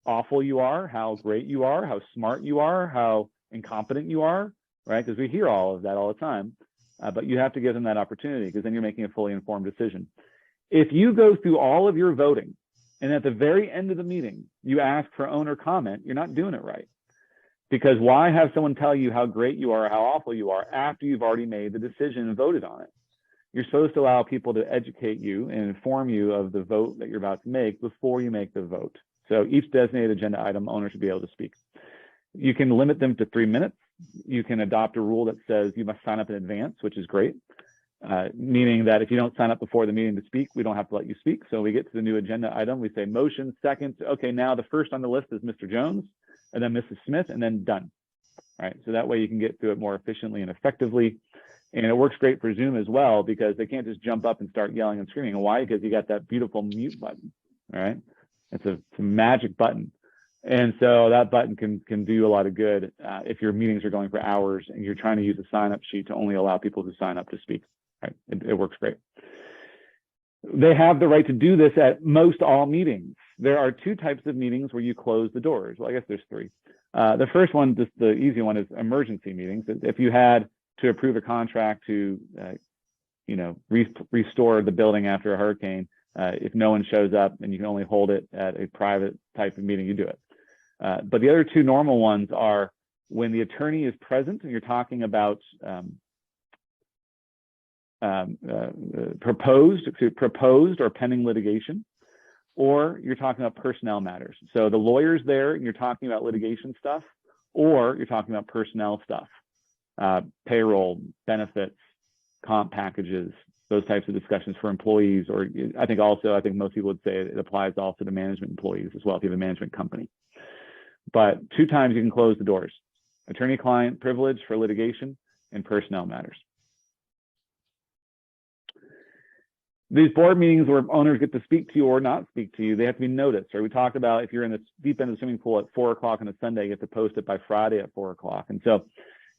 awful you are, how great you are, how smart you are, how incompetent you are, right? Because we hear all of that all the time, but you have to give them that opportunity, because then you're making a fully informed decision. If you go through all of your voting and at the very end of the meeting, you ask for owner comment, you're not doing it right. Because why have someone tell you how great you are, how awful you are after you've already made the decision and voted on it? you're supposed to allow people to educate you and inform you of the vote that you're about to make before you make the vote. So each designated agenda item, owners should be able to speak. You can limit them to 3 minutes. You can adopt a rule that says you must sign up in advance, which is great. Meaning that if you don't sign up before the meeting to speak, we don't have to let you speak. So we get to the new agenda item, we say motion, second. Okay, now the first on the list is Mr. Jones, and then Mrs. Smith, and then done. All right, so that way you can get through it more efficiently and effectively. And it works great for Zoom as well, because they can't just jump up and start yelling and screaming. Why? Because you got that beautiful mute button. All right, it's a magic button. And so that button can do a lot of good if your meetings are going for hours and you're trying to use a sign-up sheet to only allow people to sign up to speak. Right? It works great. They have the right to do this at most all meetings. There are 2 types of meetings where you close the doors. Well, I guess there's 3. The first one, just the easy one, is emergency meetings. If you had to approve a contract to, restore the building after a hurricane, if no one shows up and you can only hold it at a private type of meeting, you do it. But the other 2 normal ones are when the attorney is present and you're talking about proposed or pending litigation, or you're talking about personnel matters. So the lawyer's there and you're talking about litigation stuff, or you're talking about personnel stuff, payroll, benefits, comp packages, those types of discussions for employees. Or I think most people would say it applies also to management employees as well if you have a management company. But 2 times you can close the doors: attorney-client privilege for litigation and personnel matters. These board meetings where owners get to speak to you or not speak to you, they have to be noticed. Right? We talked about if you're in the deep end of the swimming pool at 4 o'clock on a Sunday, you have to post it by Friday at 4 o'clock. And so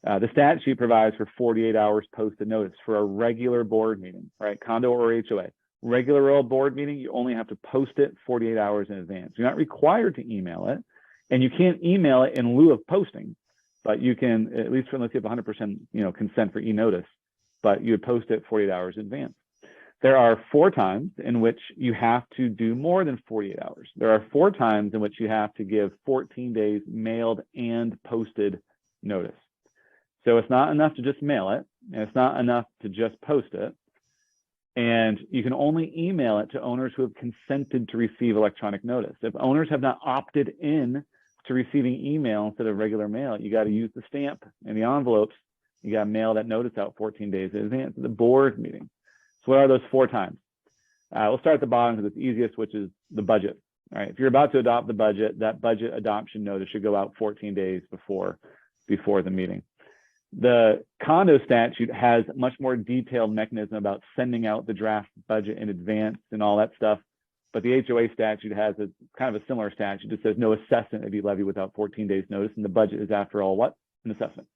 the statute provides for 48 hours posted notice for a regular board meeting, right? Condo or HOA. Regular old board meeting, you only have to post it 48 hours in advance. You're not required to email it, and you can't email it in lieu of posting, but you can, at least unless you have 100% consent for e-notice, but you would post it 48 hours in advance. There are 4 times in which you have to do more than 48 hours. There are 4 times in which you have to give 14 days mailed and posted notice. So it's not enough to just mail it, and it's not enough to just post it. And you can only email it to owners who have consented to receive electronic notice. If owners have not opted in to receiving email instead of regular mail, you got to use the stamp and the envelopes. You got to mail that notice out 14 days in advance of the board meeting. So what are those 4 times? We'll start at the bottom because it's easiest, which is the budget. All right, if you're about to adopt the budget, that budget adoption notice should go out 14 days before the meeting. The condo statute has a much more detailed mechanism about sending out the draft budget in advance and all that stuff. But the HOA statute has a kind of a similar statute that says no assessment may be levied without 14 days notice, and the budget is, after all, what? An assessment.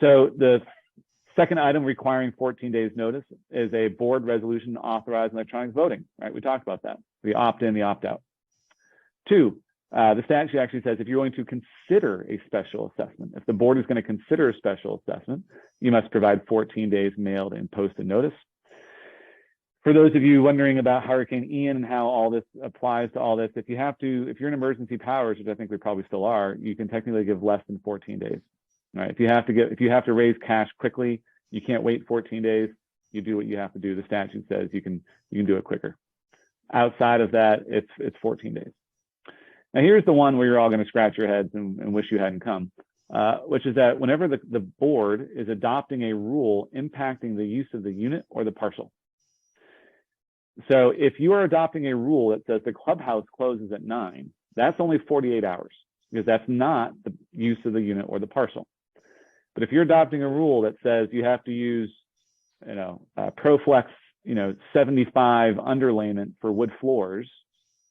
So the second item requiring 14 days notice is a board resolution authorizing electronic voting, right? We talked about that. The opt-in, the opt-out. 2, the statute actually says if you're going to consider a special assessment, if the board is going to consider a special assessment, you must provide 14 days mailed and posted notice. For those of you wondering about Hurricane Ian and how all this applies to all this, if you're in emergency powers, which I think we probably still are, you can technically give less than 14 days. Right? If you have to raise cash quickly, you can't wait 14 days. You do what you have to do. The statute says you can do it quicker. Outside of that, it's 14 days. Now here's the one where you're all going to scratch your heads and wish you hadn't come, which is that whenever the board is adopting a rule impacting the use of the unit or the parcel. So if you are adopting a rule that says the clubhouse closes at 9, that's only 48 hours because that's not the use of the unit or the parcel. But if you're adopting a rule that says you have to use, ProFlex, 75 underlayment for wood floors,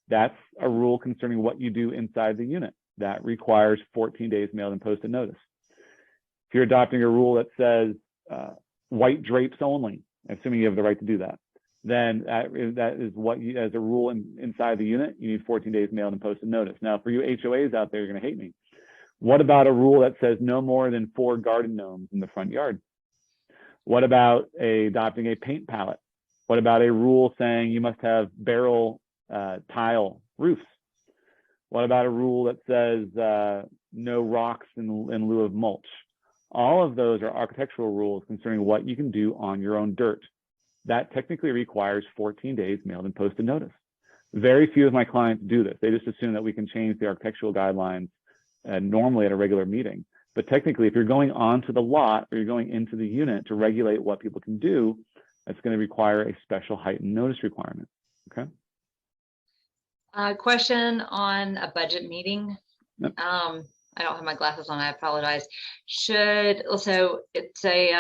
that's a rule concerning what you do inside the unit. That requires 14 days mailed and posted notice. If you're adopting a rule that says white drapes only, assuming you have the right to do that, then that is what you, as a rule inside the unit, you need 14 days mailed and posted notice. Now, for you HOAs out there, you're going to hate me. What about a rule that says no more than 4 garden gnomes in the front yard? What about adopting a paint palette? What about a rule saying you must have barrel tile roofs? What about a rule that says no rocks in lieu of mulch? All of those are architectural rules concerning what you can do on your own dirt. That technically requires 14 days mailed and posted notice. Very few of my clients do this. They just assume that we can change the architectural guidelines normally at a regular meeting. But technically, if you're going onto the lot or you're going into the unit to regulate what people can do, that's going to require a special heightened notice requirement. Okay. Question on a budget meeting. Yep. I don't have my glasses on. I apologize. Should also it's a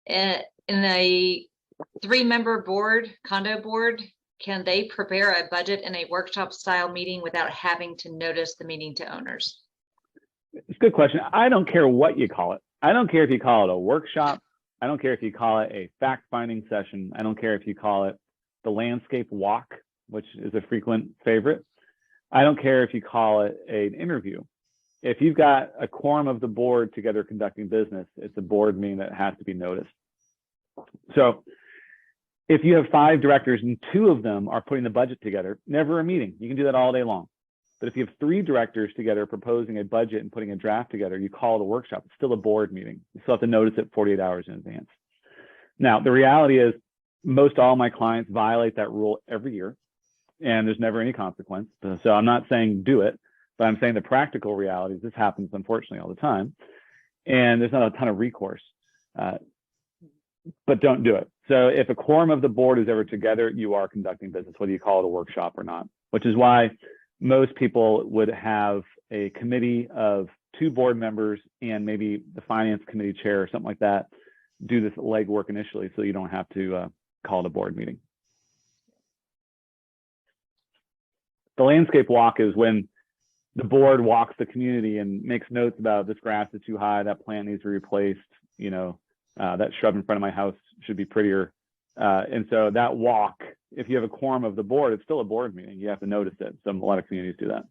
in a 3-member board, condo board, can they prepare a budget in a workshop style meeting without having to notice the meeting to owners? It's a good question. I don't care what you call it. I don't care if you call it a workshop. I don't care if you call it a fact-finding session. I don't care if you call it the landscape walk, which is a frequent favorite. I don't care if you call it an interview. If you've got a quorum of the board together conducting business, it's a board meeting that has to be noticed. So if you have 5 directors and 2 of them are putting the budget together, never a meeting. You can do that all day long. But if you have 3 directors together proposing a budget and putting a draft together, you call it a workshop. It's still a board meeting. You still have to notice it 48 hours in advance. Now, the reality is most all my clients violate that rule every year, and there's never any consequence. So I'm not saying do it, but I'm saying the practical reality is this happens, unfortunately, all the time. And there's not a ton of recourse, but don't do it. So if a quorum of the board is ever together, you are conducting business, whether you call it a workshop or not, which is why most people would have a committee of 2 board members and maybe the finance committee chair or something like that do this legwork initially so you don't have to call it a board meeting. The landscape walk is when the board walks the community and makes notes about this grass is too high, that plant needs to be replaced, that shrub in front of my house should be prettier. And so that walk, if you have a quorum of the board, it's still a board meeting. You have to notice it. So a lot of communities do that.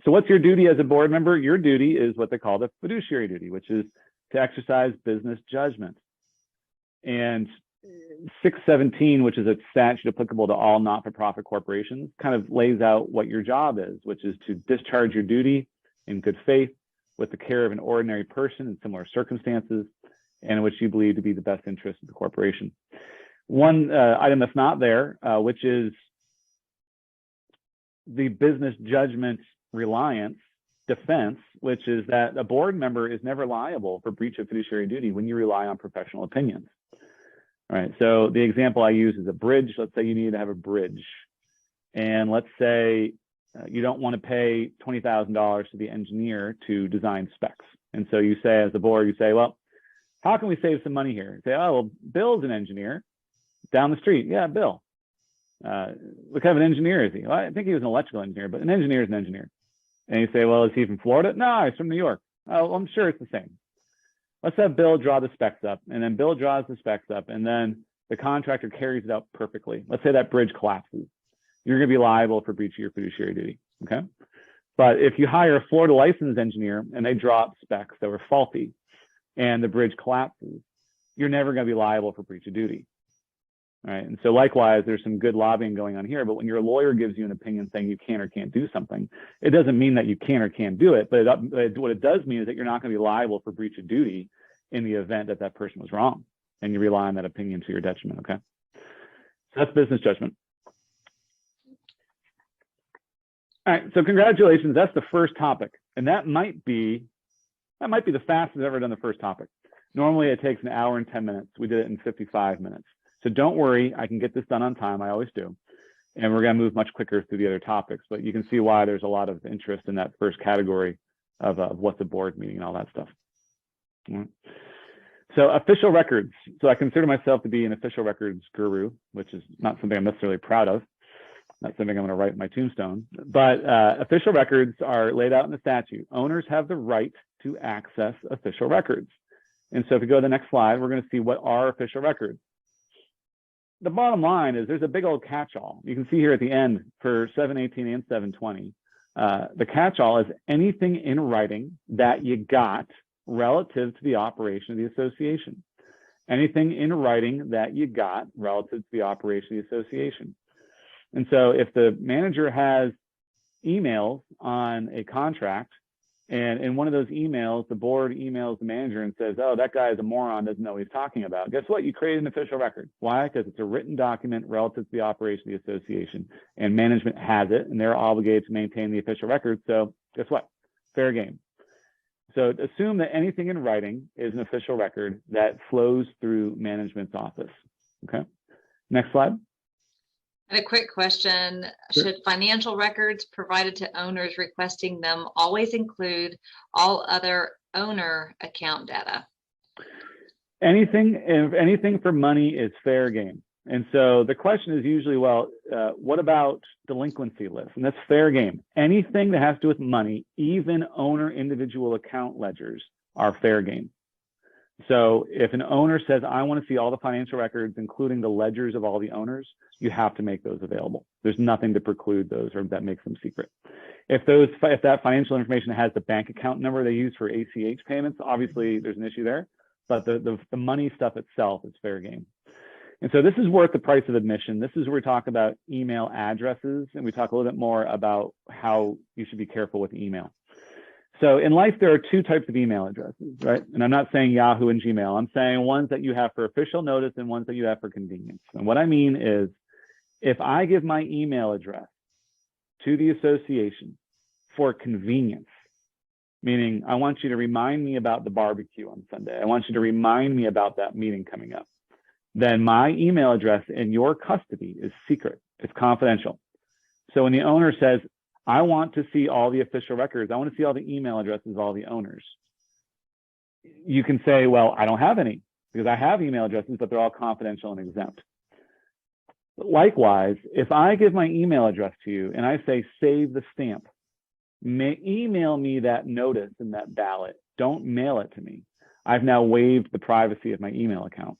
So what's your duty as a board member? Your duty is what they call the fiduciary duty, which is to exercise business judgment. And 617, which is a statute applicable to all not-for-profit corporations, kind of lays out what your job is, which is to discharge your duty in good faith with the care of an ordinary person in similar circumstances and which you believe to be the best interest of the corporation. One item that's not there, which is the business judgment reliance defense, which is that a board member is never liable for breach of fiduciary duty when you rely on professional opinions. All right, so the example I use is a bridge. Let's say you need to have a bridge. And let's say you don't want to pay $20,000 to the engineer to design specs. And so you say, as the board, you say, well, how can we save some money here? You say, oh, well, Bill's an engineer down the street. Yeah, Bill. What kind of an engineer is he? Well, I think he was an electrical engineer, but an engineer is an engineer. And you say, well, is he from Florida? No, he's from New York. Oh, well, I'm sure it's the same. Let's have Bill draw the specs up, and then Bill draws the specs up, and then the contractor carries it out perfectly. Let's say that bridge collapses. You're going to be liable for breach of your fiduciary duty, okay? But if you hire a Florida licensed engineer and they draw up specs that were faulty and the bridge collapses, you're never going to be liable for breach of duty, all right? And so likewise, there's some good lobbying going on here, but when your lawyer gives you an opinion saying you can or can't do something, it doesn't mean that you can or can't do it, but what it does mean is that you're not going to be liable for breach of duty in the event that that person was wrong and you rely on that opinion to your detriment, okay? So that's business judgment. All right, so congratulations, that's the first topic. And that might be the fastest I've ever done the first topic. Normally it takes 1 hour and 10 minutes. We did it in 55 minutes. So don't worry, I can get this done on time, I always do. And we're gonna move much quicker through the other topics, but you can see why there's a lot of interest in that first category of what's a board meeting and all that stuff. All right. So official records. So I consider myself to be an official records guru, which is not something I'm necessarily proud of. Not something I'm going to write in my tombstone, but official records are laid out in the statute. Owners have the right to access official records. And so if we go to the next slide, we're going to see what are official records. The bottom line is there's a big old catch-all. You can see here at the end for 718 and 720. The catch-all is anything in writing that you got relative to the operation of the association. Anything in writing that you got relative to the operation of the association. And so if the manager has emails on a contract And in one of those emails, the board emails the manager and says, oh, that guy is a moron, doesn't know what he's talking about. Guess what? You created an official record. Why? Because it's a written document relative to the operation of the association, and management has it, and they're obligated to maintain the official record. So guess what? Fair game. So assume that anything in writing is an official record that flows through management's office. Okay. Next slide. And a quick question, Sure. should financial records provided to owners requesting them always include all other owner account data? Anything for money is fair game. And so the question is usually, well, what about delinquency lists? And that's fair game. Anything that has to do with money, even owner individual account ledgers, are fair game. So if an owner says, I want to see all the financial records, including the ledgers of all the owners, you have to make those available. There's nothing to preclude those or that makes them secret. If that financial information has the bank account number they use for ACH payments, obviously there's an issue there, but the money stuff itself is fair game. And so this is worth the price of admission. This is where we talk about email addresses, and we talk a little bit more about how you should be careful with email. So in life, there are two types of email addresses, right? And I'm not saying Yahoo and Gmail. I'm saying ones that you have for official notice and ones that you have for convenience. And what I mean is, if I give my email address to the association for convenience, meaning I want you to remind me about the barbecue on Sunday, I want you to remind me about that meeting coming up, then my email address in your custody is secret. It's confidential. So when the owner says, I want to see all the official records, I want to see all the email addresses of all the owners, you can say, well, I don't have any because I have email addresses, but they're all confidential and exempt. Likewise, if I give my email address to you and I say, save the stamp, email me that notice and that ballot, don't mail it to me. I've now waived the privacy of my email account.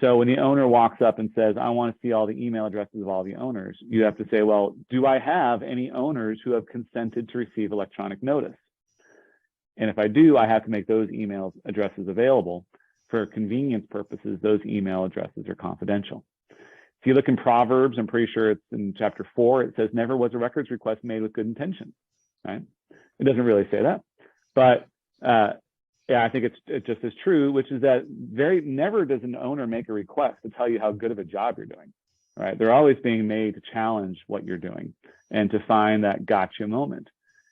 So when the owner walks up and says, I want to see all the email addresses of all the owners, you have to say, well, do I have any owners who have consented to receive electronic notice? And if I do, I have to make those email addresses available. For convenience purposes, those email addresses are confidential. If you look in Proverbs, I'm pretty sure it's in chapter 4, it says, never was a records request made with good intention, right? It doesn't really say that, but yeah, I think it's just as true, which is that never does an owner make a request to tell you how good of a job you're doing, right? They're always being made to challenge what you're doing and to find that gotcha moment.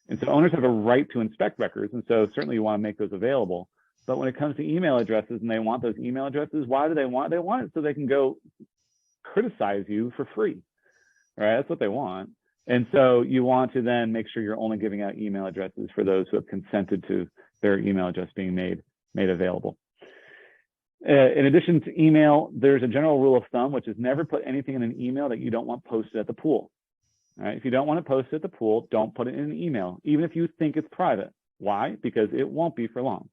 And so owners have a right to inspect records, and so certainly you want to make those available. But when it comes to email addresses and they want those email addresses, why do they want? They want it so they can go criticize you for free, right? That's what they want. And so you want to then make sure you're only giving out email addresses for those who have consented to their email address being made available. In addition to email, there's a general rule of thumb, which is never put anything in an email that you don't want posted at the pool. All right? If you don't want to post it at the pool, don't put it in an email, even if you think it's private. Why? Because it won't be for long.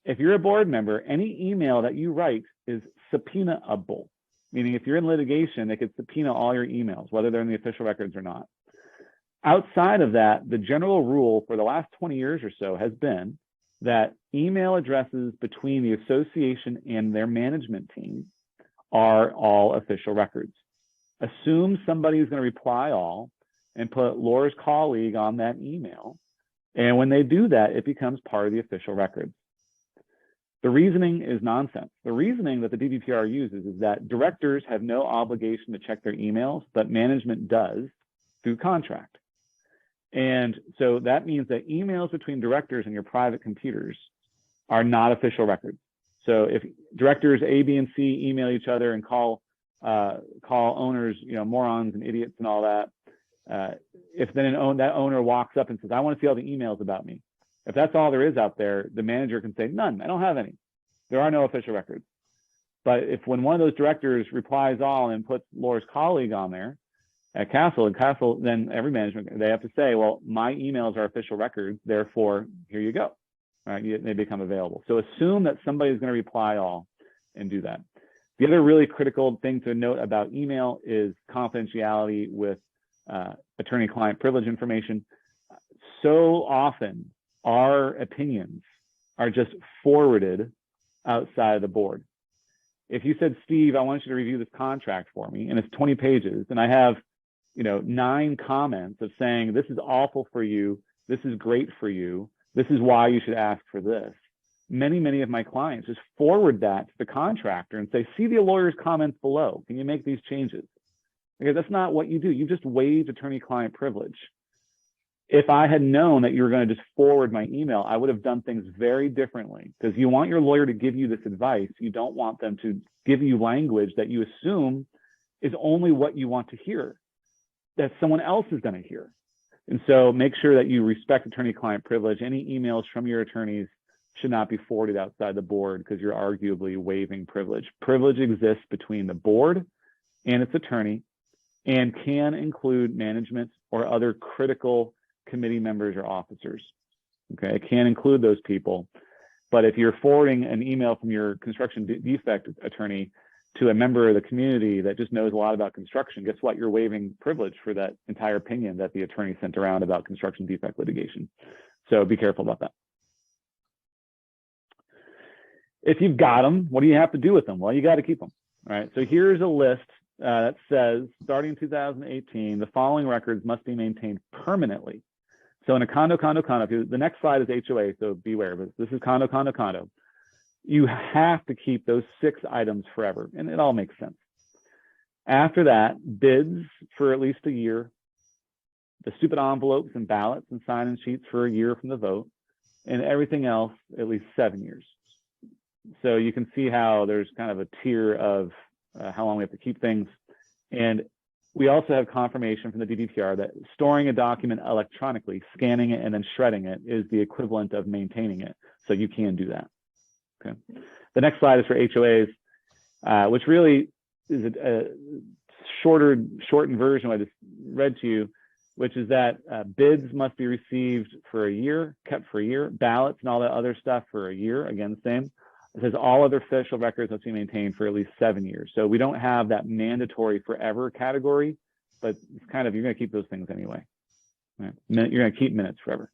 If you're a board member, any email that you write is subpoenaable, meaning if you're in litigation, they could subpoena all your emails, whether they're in the official records or not. Outside of that, the general rule for the last 20 years or so has been that email addresses between the association and their management team are all official records. Assume somebody is going to reply all and put Laura's colleague on that email. And when they do that, it becomes part of the official records. The reasoning is nonsense. The reasoning that the DBPR uses is that directors have no obligation to check their emails, but management does through contract. And so that means that emails between directors and your private computers are not official records. So if directors A, B, and C email each other and call owners, morons and idiots and all that, if then that owner walks up and says, I want to see all the emails about me. If that's all there is out there, the manager can say, none, I don't have any. There are no official records. But when one of those directors replies all and puts Laura's colleague on there, at Castle, then every management, they have to say, well, my emails are official records, therefore, here you go. All right, they become available. So assume that somebody is going to reply all and do that. The other really critical thing to note about email is confidentiality with attorney-client privilege information. So often, our opinions are just forwarded outside of the board. If you said, Steve, I want you to review this contract for me, and it's 20 pages, and I have 9 comments of saying, this is awful for you, this is great for you, This is why you should ask for this. Many of my clients just forward that to the contractor and say, see the lawyer's comments below. Can you make these changes? Because that's not what you do. You just waived attorney-client privilege. If I had known that you were going to just forward my email, I would have done things very differently, because you want your lawyer to give you this advice. You don't want them to give you language that you assume is only what you want to hear, that someone else is going to hear. And so make sure that you respect attorney-client privilege. Any emails from your attorneys should not be forwarded outside the board, because you're arguably waiving privilege. Privilege exists between the board and its attorney, and can include management or other critical committee members or officers. Okay, it can include those people. But if you're forwarding an email from your construction defect attorney to a member of the community that just knows a lot about construction, guess what? You're waiving privilege for that entire opinion that the attorney sent around about construction defect litigation. So be careful about that. If you've got them, what do you have to do with them? Well, you got to keep them. All right, so here's a list that says, starting in 2018, the following records must be maintained permanently. So in a condo, the next slide is HOA, so beware, but this is condo. You have to keep those 6 items forever, and it all makes sense. After that, bids for at least a year, the stupid envelopes and ballots and sign-in sheets for a year from the vote, and everything else at least 7 years. So you can see how there's kind of a tier of how long we have to keep things. And we also have confirmation from the DDTR that storing a document electronically, scanning it and then shredding it, is the equivalent of maintaining it. So you can do that. Okay. The next slide is for HOAs, which really is a shortened version I just read to you, which is that bids must be received for a year, kept for a year, ballots and all that other stuff for a year, again, the same. It says all other official records must be maintained for at least 7 years. So we don't have that mandatory forever category, but it's kind of, you're going to keep those things anyway. Right? You're going to keep minutes forever.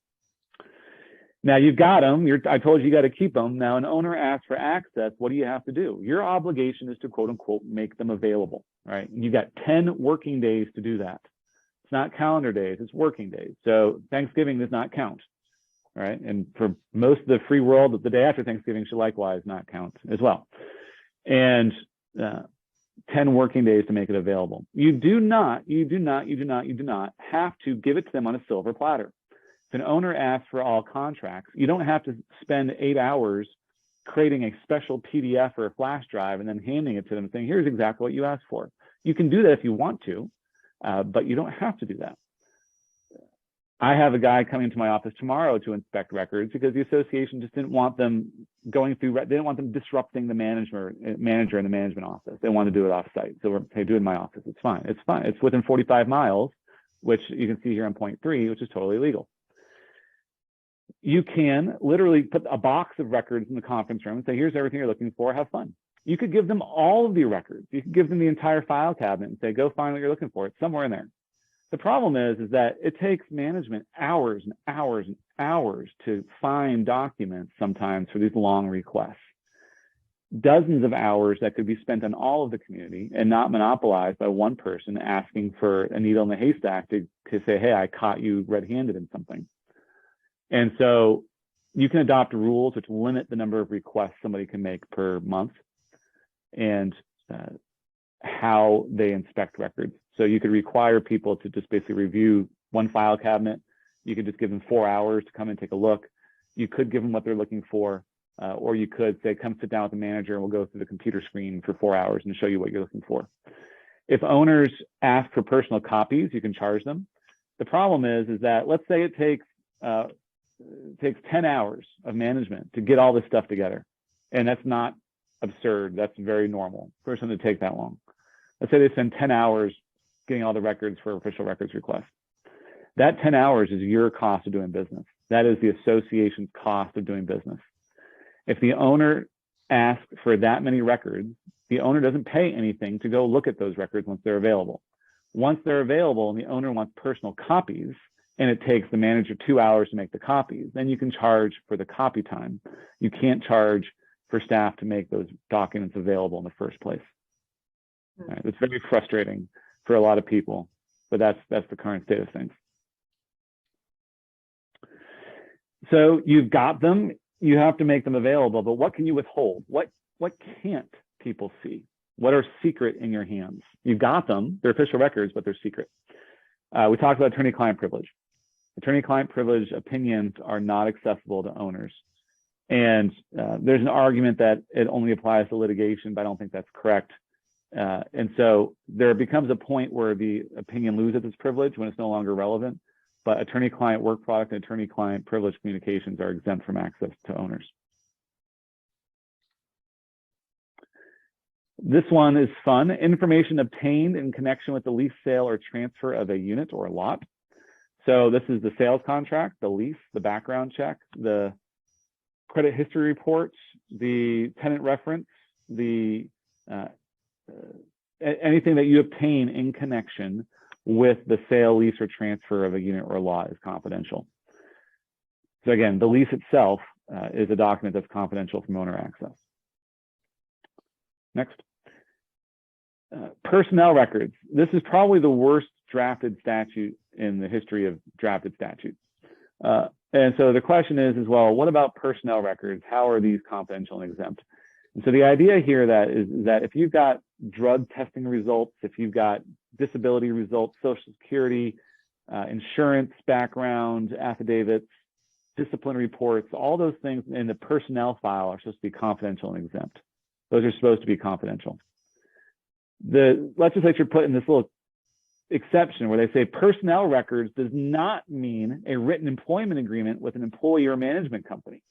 Now you've got them. I told you got to keep them. Now an owner asks for access. What do you have to do? Your obligation is to quote unquote make them available. Right? You got 10 working days to do that. It's not calendar days. It's working days. So Thanksgiving does not count. Right, and for most of the free world, the day after Thanksgiving should likewise not count as well. And 10 working days to make it available. You do not have to give it to them on a silver platter. If an owner asks for all contracts, you don't have to spend 8 hours creating a special PDF or a flash drive and then handing it to them saying, here's exactly what you asked for. You can do that if you want to, but you don't have to do that. I have a guy coming to my office tomorrow to inspect records because the association just didn't want them going through, they didn't want them disrupting the manager in the management office. They wanted to do it off site. So they do it in my office. It's fine. It's fine. It's within 45 miles, which you can see here on point 3, which is totally legal. You can literally put a box of records in the conference room and say, here's everything you're looking for. Have fun. You could give them all of the records. You could give them the entire file cabinet and say, go find what you're looking for. It's somewhere in there. The problem is that it takes management hours and hours and hours to find documents sometimes for these long requests. Dozens of hours that could be spent on all of the community and not monopolized by one person asking for a needle in the haystack to say, hey, I caught you red-handed in something. And so you can adopt rules which limit the number of requests somebody can make per month and how they inspect records. So you could require people to just basically review one file cabinet. You could just give them 4 hours to come and take a look. You could give them what they're looking for, or you could say, come sit down with the manager and we'll go through the computer screen for 4 hours and show you what you're looking for. If owners ask for personal copies, you can charge them. The problem is that let's say it takes 10 hours of management to get all this stuff together. And that's not absurd. That's very normal for something to take that long. Let's say they spend 10 hours getting all the records for official records request. That 10 hours is your cost of doing business. That is the association's cost of doing business. If the owner asks for that many records, the owner doesn't pay anything to go look at those records once they're available. Once they're available and the owner wants personal copies, and it takes the manager 2 hours to make the copies, then you can charge for the copy time. You can't charge for staff to make those documents available in the first place. Right? It's very frustrating for a lot of people, but that's the current state of things. So you've got them, you have to make them available, but what can you withhold? What can't people see? What are secret in your hands? You've got them, they're official records, but they're secret. We talked about attorney-client privilege. Attorney-client privilege opinions are not accessible to owners. And there's an argument that it only applies to litigation, but I don't think that's correct. And so there becomes a point where the opinion loses its privilege when it's no longer relevant, but attorney-client work product and attorney-client privilege communications are exempt from access to owners. This one is fun. Information obtained in connection with the lease, sale, or transfer of a unit or a lot. So this is the sales contract, the lease, the background check, the credit history reports, the tenant reference, the anything that you obtain in connection with the sale, lease, or transfer of a unit or a lot is confidential. So again, the lease itself is a document that's confidential from owner access. Next. Personnel records. This is probably the worst drafted statute in the history of drafted statutes. And so the question is, well, what about personnel records? How are these confidential and exempt? And so the idea here is that if you've got drug testing results, if you've got disability results, Social Security, insurance background, affidavits, discipline reports, all those things in the personnel file are supposed to be confidential and exempt. Those are supposed to be confidential. The legislature put in this little exception where they say personnel records does not mean a written employment agreement with an employee or management company.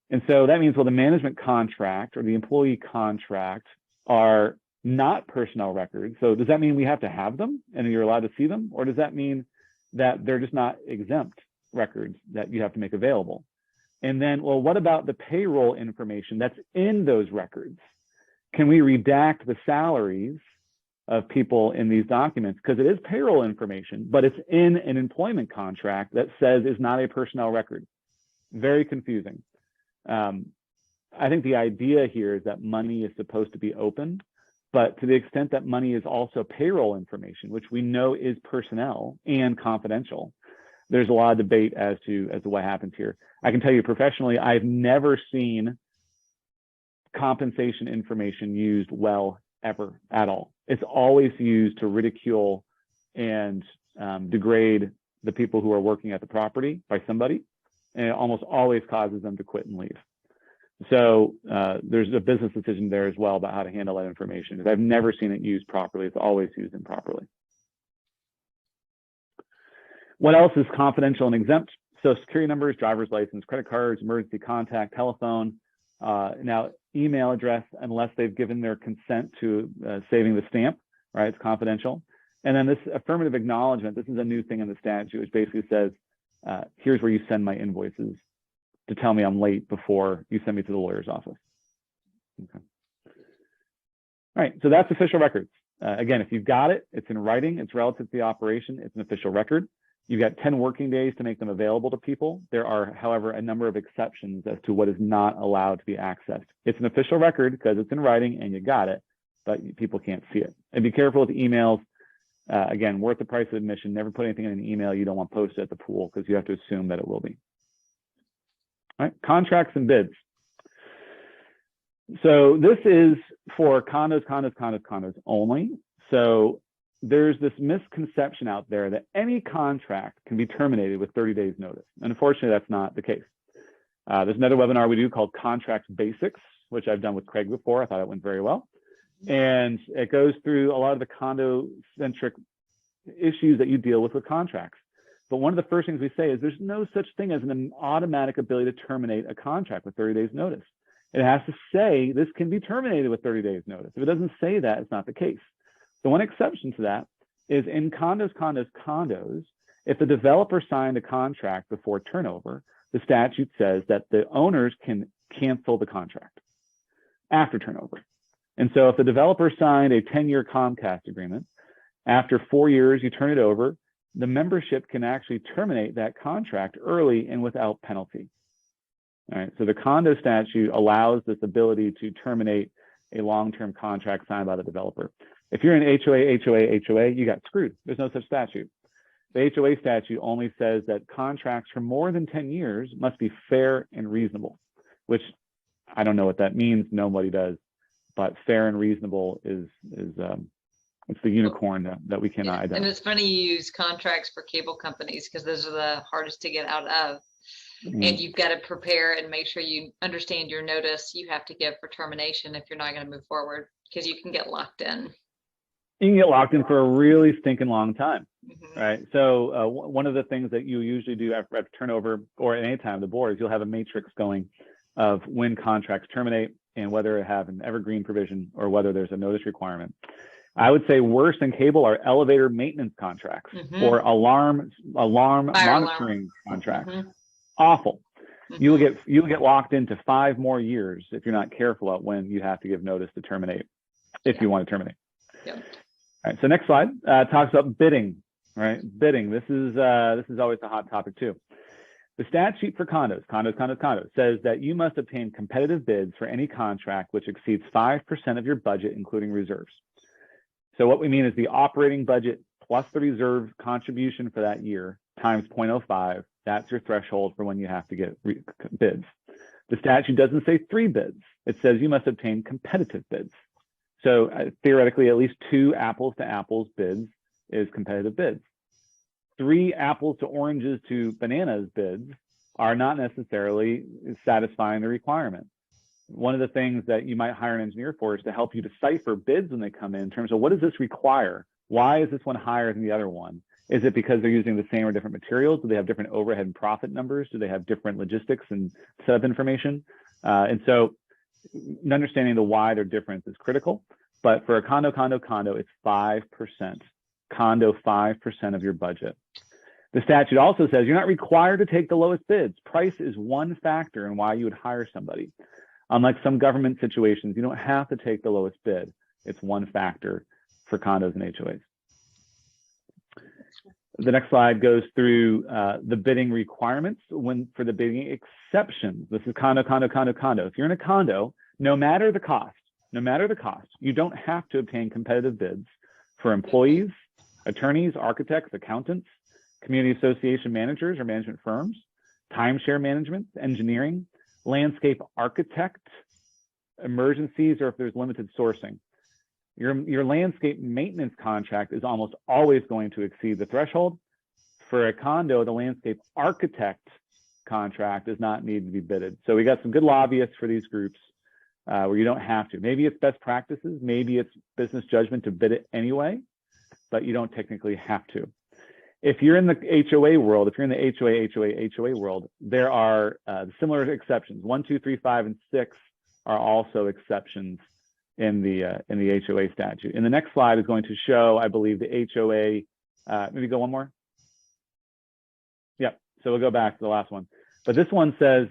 And so that means, well, the management contract or the employee contract are not personnel records. So does that mean we have to have them and you're allowed to see them? Or does that mean that they're just not exempt records that you have to make available? And then, well, what about the payroll information that's in those records? Can we redact the salaries of people in these documents? Because it is payroll information, but it's in an employment contract that says is not a personnel record. Very confusing. I think the idea here is that money is supposed to be open, but to the extent that money is also payroll information, which we know is personnel and confidential, there's a lot of debate as to what happens here. I can tell you professionally, I've never seen compensation information used well ever at all. It's always used to ridicule and degrade the people who are working at the property by somebody, and it almost always causes them to quit and leave. So there's a business decision there as well about how to handle that information. I've never seen it used properly. It's always used improperly. What else is confidential and exempt? Social Security numbers, driver's license, credit cards, emergency contact, telephone. Now, email address, unless they've given their consent to saving the stamp, right? It's confidential. And then this affirmative acknowledgement, this is a new thing in the statute, which basically says, here's where you send my invoices to tell me I'm late before you send me to the lawyer's office. Okay. All right, so that's official records. Again, if you've got it, it's in writing, it's relative to the operation, it's an official record. You've got 10 working days to make them available to people. There are, however, a number of exceptions as to what is not allowed to be accessed. It's an official record because it's in writing and you got it, but people can't see it. And be careful with emails. Again, worth the price of admission. Never put anything in an email you don't want posted at the pool because you have to assume that it will be. All right, contracts and bids. So this is for condos only. So there's this misconception out there that any contract can be terminated with 30 days notice. And unfortunately, that's not the case. There's another webinar we do called Contract Basics, which I've done with Craig before. I thought it went very well. And it goes through a lot of the condo-centric issues that you deal with contracts. But one of the first things we say is there's no such thing as an automatic ability to terminate a contract with 30 days notice. It has to say this can be terminated with 30 days notice. If it doesn't say that, it's not the case. The one exception to that is in condos, if the developer signed a contract before turnover, the statute says that the owners can cancel the contract after turnover. And so if the developer signed a 10-year Comcast agreement, after 4 years, you turn it over, the membership can actually terminate that contract early and without penalty. All right, so the condo statute allows this ability to terminate a long-term contract signed by the developer. If you're in HOA, you got screwed. There's no such statute. The HOA statute only says that contracts for more than 10 years must be fair and reasonable, which I don't know what that means. Nobody does, but fair and reasonable is it's the unicorn that we cannot identify. And it's funny you use contracts for cable companies because those are the hardest to get out of. And you've got to prepare and make sure you understand your notice you have to give for termination if you're not going to move forward, because you can get locked in. You can get locked in for a really stinking long time, right? So one of the things that you usually do after turnover or at any time the board is you'll have a matrix going of when contracts terminate and whether it have an evergreen provision or whether there's a notice requirement. I would say worse than cable are elevator maintenance contracts or alarm monitoring contracts. Awful. You'll get locked into 5 more years if you're not careful about when you have to give notice to terminate, if you want to terminate. All right. So next slide talks about bidding. Right, bidding. This is always a hot topic too. The statute for condos says that you must obtain competitive bids for any contract which exceeds 5% of your budget, including reserves. So what we mean is the operating budget plus the reserve contribution for that year times 0.05. That's your threshold for when you have to get bids. The statute doesn't say 3 bids. It says you must obtain competitive bids. So theoretically, at least 2 apples to apples bids is competitive bids. 3 apples to oranges to bananas bids are not necessarily satisfying the requirement. One of the things that you might hire an engineer for is to help you decipher bids when they come in terms of what does this require? Why is this one higher than the other one? Is it because they're using the same or different materials? Do they have different overhead and profit numbers? Do they have different logistics and setup information? And so understanding the why they're different is critical. But for a condo, it's 5%. Condo, 5% of your budget. The statute also says you're not required to take the lowest bids. Price is one factor in why you would hire somebody. Unlike some government situations, you don't have to take the lowest bid. It's one factor for condos and HOAs. The next slide goes through the bidding requirements for the bidding exceptions. This is condo. If you're in a condo, no matter the cost, you don't have to obtain competitive bids for employees, attorneys, architects, accountants, community association managers or management firms, timeshare management, engineering, landscape architect, emergencies, or if there's limited sourcing. Your landscape maintenance contract is almost always going to exceed the threshold. For a condo, the landscape architect contract does not need to be bidded. So we got some good lobbyists for these groups where you don't have to. Maybe it's best practices, maybe it's business judgment to bid it anyway, but you don't technically have to. If you're in the HOA world, if you're in the HOA world, there are similar exceptions. 1, 2, 3, 5, and 6 are also exceptions in the HOA statute. And the next slide is going to show, I believe, the HOA. Maybe go one more. Yep. So we'll go back to the last one. But this one says,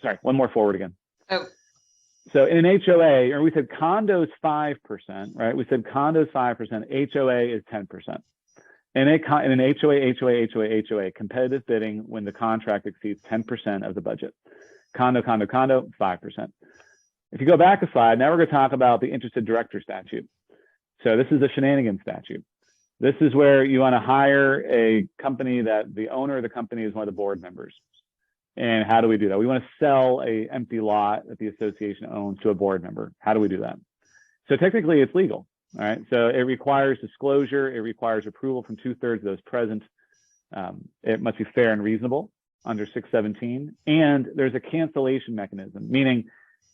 sorry, one more forward again. Oh. So in an HOA, or we said condos 5%, right? We said condos 5%, HOA is 10%. In an HOA, competitive bidding when the contract exceeds 10% of the budget. Condo, 5%. If you go back a slide, now we're going to talk about the interested director statute. So this is the shenanigans statute. This is where you want to hire a company that the owner of the company is one of the board members. And how do we do that? We want to sell an empty lot that the association owns to a board member. How do we do that? So technically it's legal. All right, so it requires disclosure. It requires approval from 2/3 of those present. It must be fair and reasonable under 617. And there's a cancellation mechanism, meaning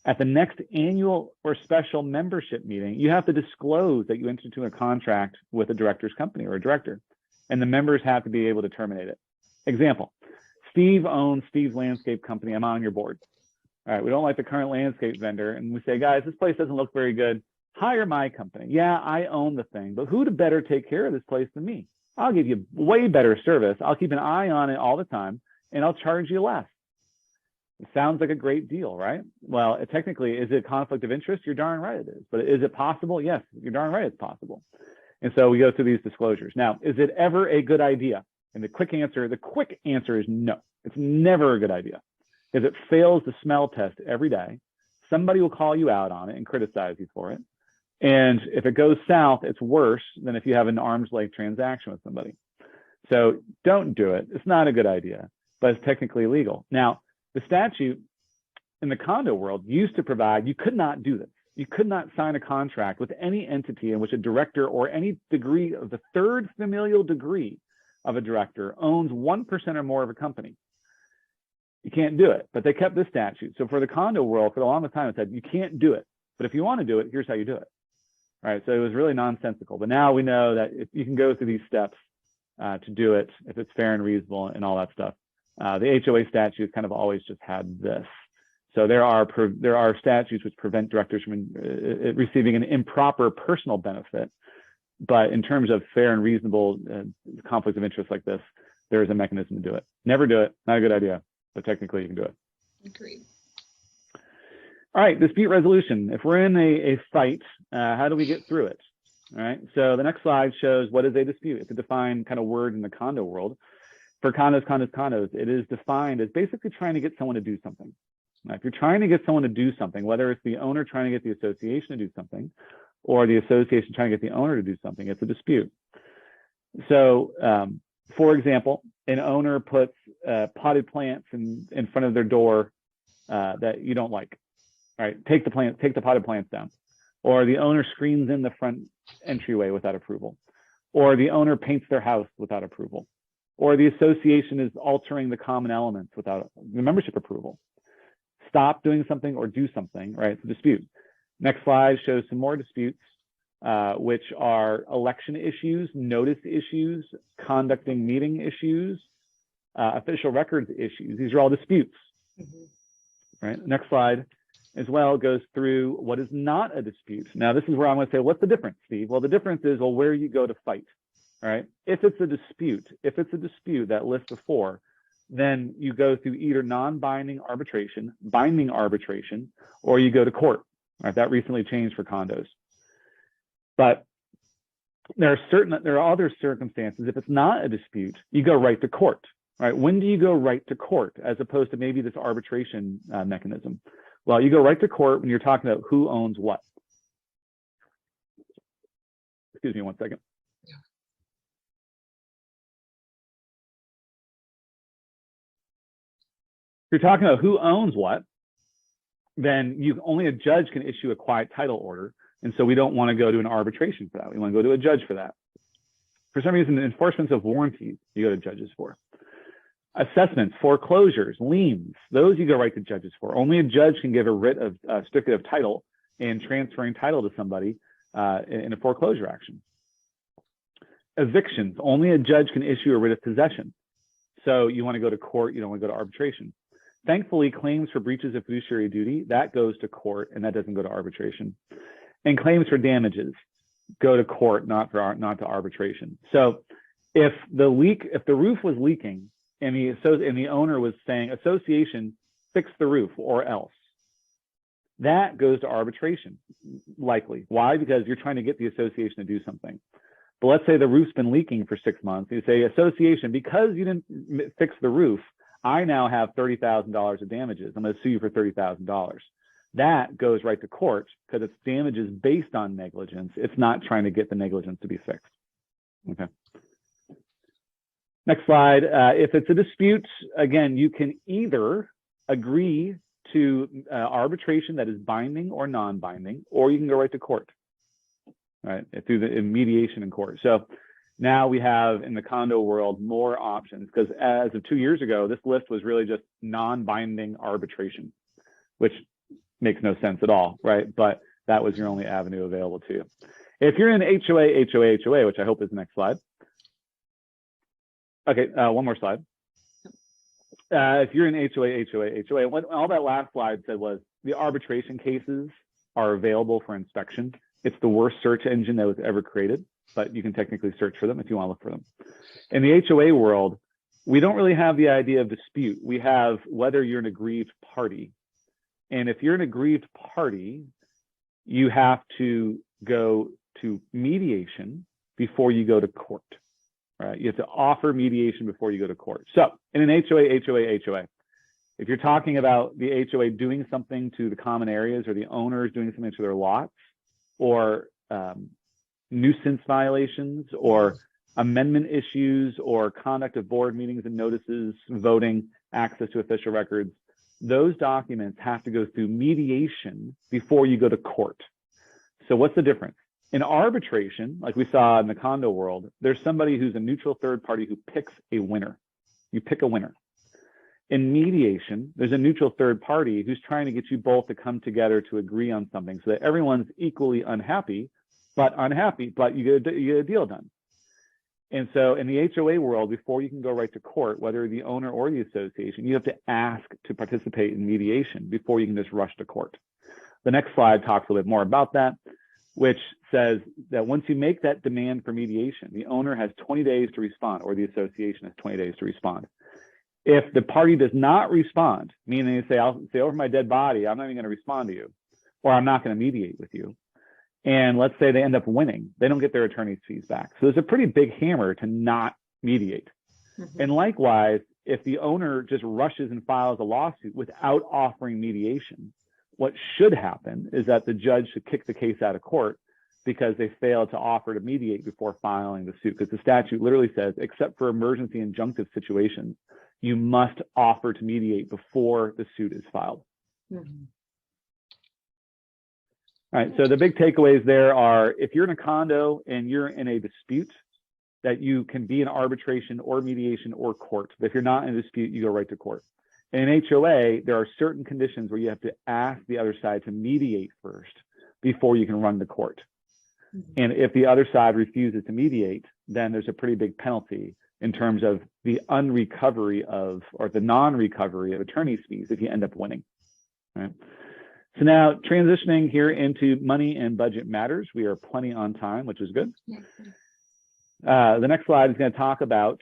at the next annual or special membership meeting, you have to disclose that you entered into a contract with a director's company or a director, and the members have to be able to terminate it. Example, Steve owns Steve's Landscape Company. I'm on your board. All right, we don't like the current landscape vendor, and we say, guys, this place doesn't look very good. Hire my company. Yeah, I own the thing, but who to better take care of this place than me? I'll give you way better service. I'll keep an eye on it all the time, and I'll charge you less. It sounds like a great deal, right? Well, technically, is it a conflict of interest? You're darn right it is. But is it possible? Yes, you're darn right it's possible. And so we go through these disclosures. Now, is it ever a good idea? And the quick answer is no. It's never a good idea because it fails the smell test every day. Somebody will call you out on it and criticize you for it. And if it goes south, it's worse than if you have an arm's length transaction with somebody. So don't do it. It's not a good idea, but it's technically illegal. Now, the statute in the condo world used to provide you could not do this. You could not sign a contract with any entity in which a director or any degree of the third familial degree of a director owns 1% or more of a company. You can't do it, but they kept this statute. So for the condo world, for the longest time, it said you can't do it. But if you want to do it, here's how you do it. All right. So it was really nonsensical. But now we know that if you can go through these steps to do it, if it's fair and reasonable and all that stuff. The HOA statute kind of always just had this. So there are statutes which prevent directors from receiving an improper personal benefit. But in terms of fair and reasonable conflicts of interest like this, there is a mechanism to do it. Never do it. Not a good idea, but technically you can do it. Agreed. All right, dispute resolution. If we're in a fight, how do we get through it? All right, so the next slide shows what is a dispute. It's a defined kind of word in the condo world. For condos, it is defined as basically trying to get someone to do something. Now, if you're trying to get someone to do something, whether it's the owner trying to get the association to do something, or the association trying to get the owner to do something, it's a dispute. So, for example, an owner puts potted plants in front of their door that you don't like. All right, take the potted plants down. Or the owner screens in the front entryway without approval. Or the owner paints their house without approval. Or the association is altering the common elements without the membership approval. Stop doing something or do something, right? It's a dispute. Next slide shows some more disputes, which are election issues, notice issues, conducting meeting issues, official records issues. These are all disputes, right? Next slide as well goes through what is not a dispute. Now, this is where I'm going to say, what's the difference, Steve? Well, the difference is, well, where you go to fight, all right? If it's a dispute, that list before, then you go through either non-binding arbitration, binding arbitration, or you go to court. Right, that recently changed for condos. But there are other circumstances. If it's not a dispute, you go right to court. Right? When do you go right to court as opposed to maybe this arbitration mechanism? Well, you go right to court when you're talking about who owns what. Excuse me one second. If you're talking about who owns what, then only a judge can issue a quiet title order. And so we don't want to go to an arbitration for that. We want to go to a judge for that. For some reason, enforcement of warranties, you go to judges for. Assessments, foreclosures, liens, those you go right to judges for. Only a judge can give a writ of certificate of title and transferring title to somebody in a foreclosure action. Evictions, only a judge can issue a writ of possession. So you want to go to court, you don't want to go to arbitration. Thankfully, claims for breaches of fiduciary duty, that goes to court and that doesn't go to arbitration. And claims for damages go to court, not to arbitration. So if the roof was leaking and the owner was saying, association, fix the roof or else, that goes to arbitration, likely. Why? Because you're trying to get the association to do something. But let's say the roof's been leaking for 6 months. You say, association, because you didn't fix the roof, I now have $30,000 of damages. I'm going to sue you for $30,000. That goes right to court because it's damages based on negligence. It's not trying to get the negligence to be fixed. Okay. Next slide. If it's a dispute, again, you can either agree to arbitration that is binding or non-binding, or you can go right to court, right, through the mediation in court. So now we have in the condo world more options because as of 2 years ago, this list was really just non-binding arbitration, which makes no sense at all, right? But that was your only avenue available to you. If you're in HOA, which I hope is the next slide. Okay, one more slide. If you're in HOA, what all that last slide said was the arbitration cases are available for inspection. It's the worst search engine that was ever created, but you can technically search for them if you want to look for them. In the HOA world, we don't really have the idea of dispute. We have whether you're an aggrieved party. And if you're an aggrieved party, you have to go to mediation before you go to court, right? You have to offer mediation before you go to court. So in an HOA, if you're talking about the HOA doing something to the common areas or the owners doing something to their lots or nuisance violations or amendment issues or conduct of board meetings and notices, voting, access to official records, those documents have to go through mediation before you go to court. So what's the difference? In arbitration, like we saw in the condo world, there's somebody who's a neutral third party who picks a winner. You pick a winner. In mediation, there's a neutral third party who's trying to get you both to come together to agree on something so that everyone's equally unhappy, but you get a deal done. And so in the HOA world, before you can go right to court, whether the owner or the association, you have to ask to participate in mediation before you can just rush to court. The next slide talks a little bit more about that, which says that once you make that demand for mediation, the owner has 20 days to respond, or the association has 20 days to respond. If the party does not respond, meaning they say, I'll say over my dead body, I'm not even going to respond to you, or I'm not going to mediate with you, and let's say they end up winning, they don't get their attorney's fees back. So there's a pretty big hammer to not mediate. Mm-hmm. And likewise, if the owner just rushes and files a lawsuit without offering mediation, what should happen is that the judge should kick the case out of court because they failed to offer to mediate before filing the suit. Because the statute literally says, except for emergency injunctive situations, you must offer to mediate before the suit is filed. Mm-hmm. All right, so the big takeaways there are, if you're in a condo and you're in a dispute, that you can be in arbitration or mediation or court. But if you're not in a dispute, you go right to court. In an HOA, there are certain conditions where you have to ask the other side to mediate first before you can run to court. Mm-hmm. And if the other side refuses to mediate, then there's a pretty big penalty in terms of the unrecovery of, or the non-recovery of attorney's fees if you end up winning. All right. So now transitioning here into money and budget matters. We are plenty on time, which is good. The next slide is going to talk about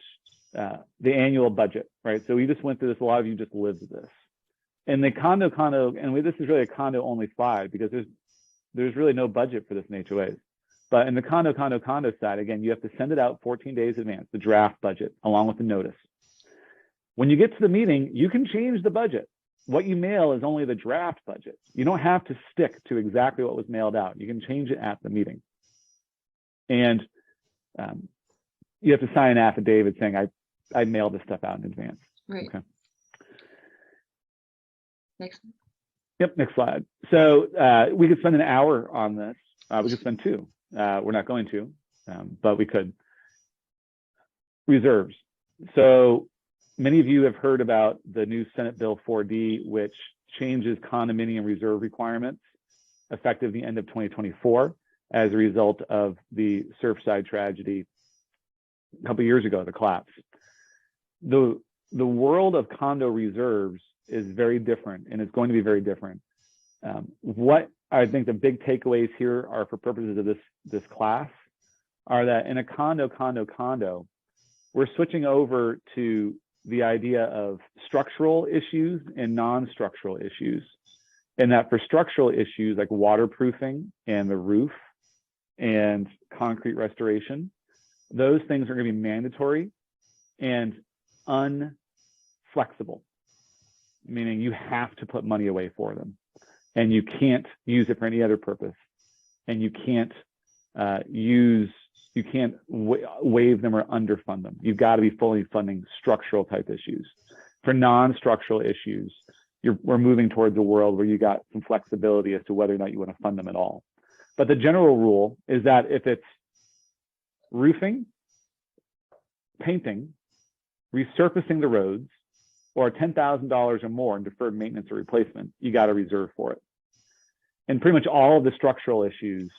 the annual budget, right? So we just went through this. A lot of you just lived this. And the condo, and this is really a condo only slide because there's really no budget for this in HOAs. But in the condo side, again, you have to send it out 14 days in advance, the draft budget, along with the notice. When you get to the meeting, you can change the budget. What you mail is only the draft budget. You don't have to stick to exactly what was mailed out. You can change it at the meeting. And you have to sign an affidavit saying, I mailed this stuff out in advance. Right. Okay. Next. Yep, next slide. So we could spend an hour on this. We could spend 2. We're not going to, but we could. Reserves. So many of you have heard about the new Senate Bill 4D, which changes condominium reserve requirements effective the end of 2024 as a result of the Surfside tragedy a couple of years ago, the collapse. The world of condo reserves is very different, and it's going to be very different. What I think the big takeaways here are, for purposes of this class, are that in a condo, we're switching over to the idea of structural issues and non-structural issues. And that for structural issues like waterproofing and the roof and concrete restoration, those things are going to be mandatory and unflexible, meaning you have to put money away for them. And you can't use it for any other purpose. And you can't waive them or underfund them. You've got to be fully funding structural type issues. For non-structural issues, we're moving towards a world where you got some flexibility as to whether or not you want to fund them at all. But the general rule is that if it's roofing, painting, resurfacing the roads, or $10,000 or more in deferred maintenance or replacement, you got a reserve for it. And pretty much all of the structural issues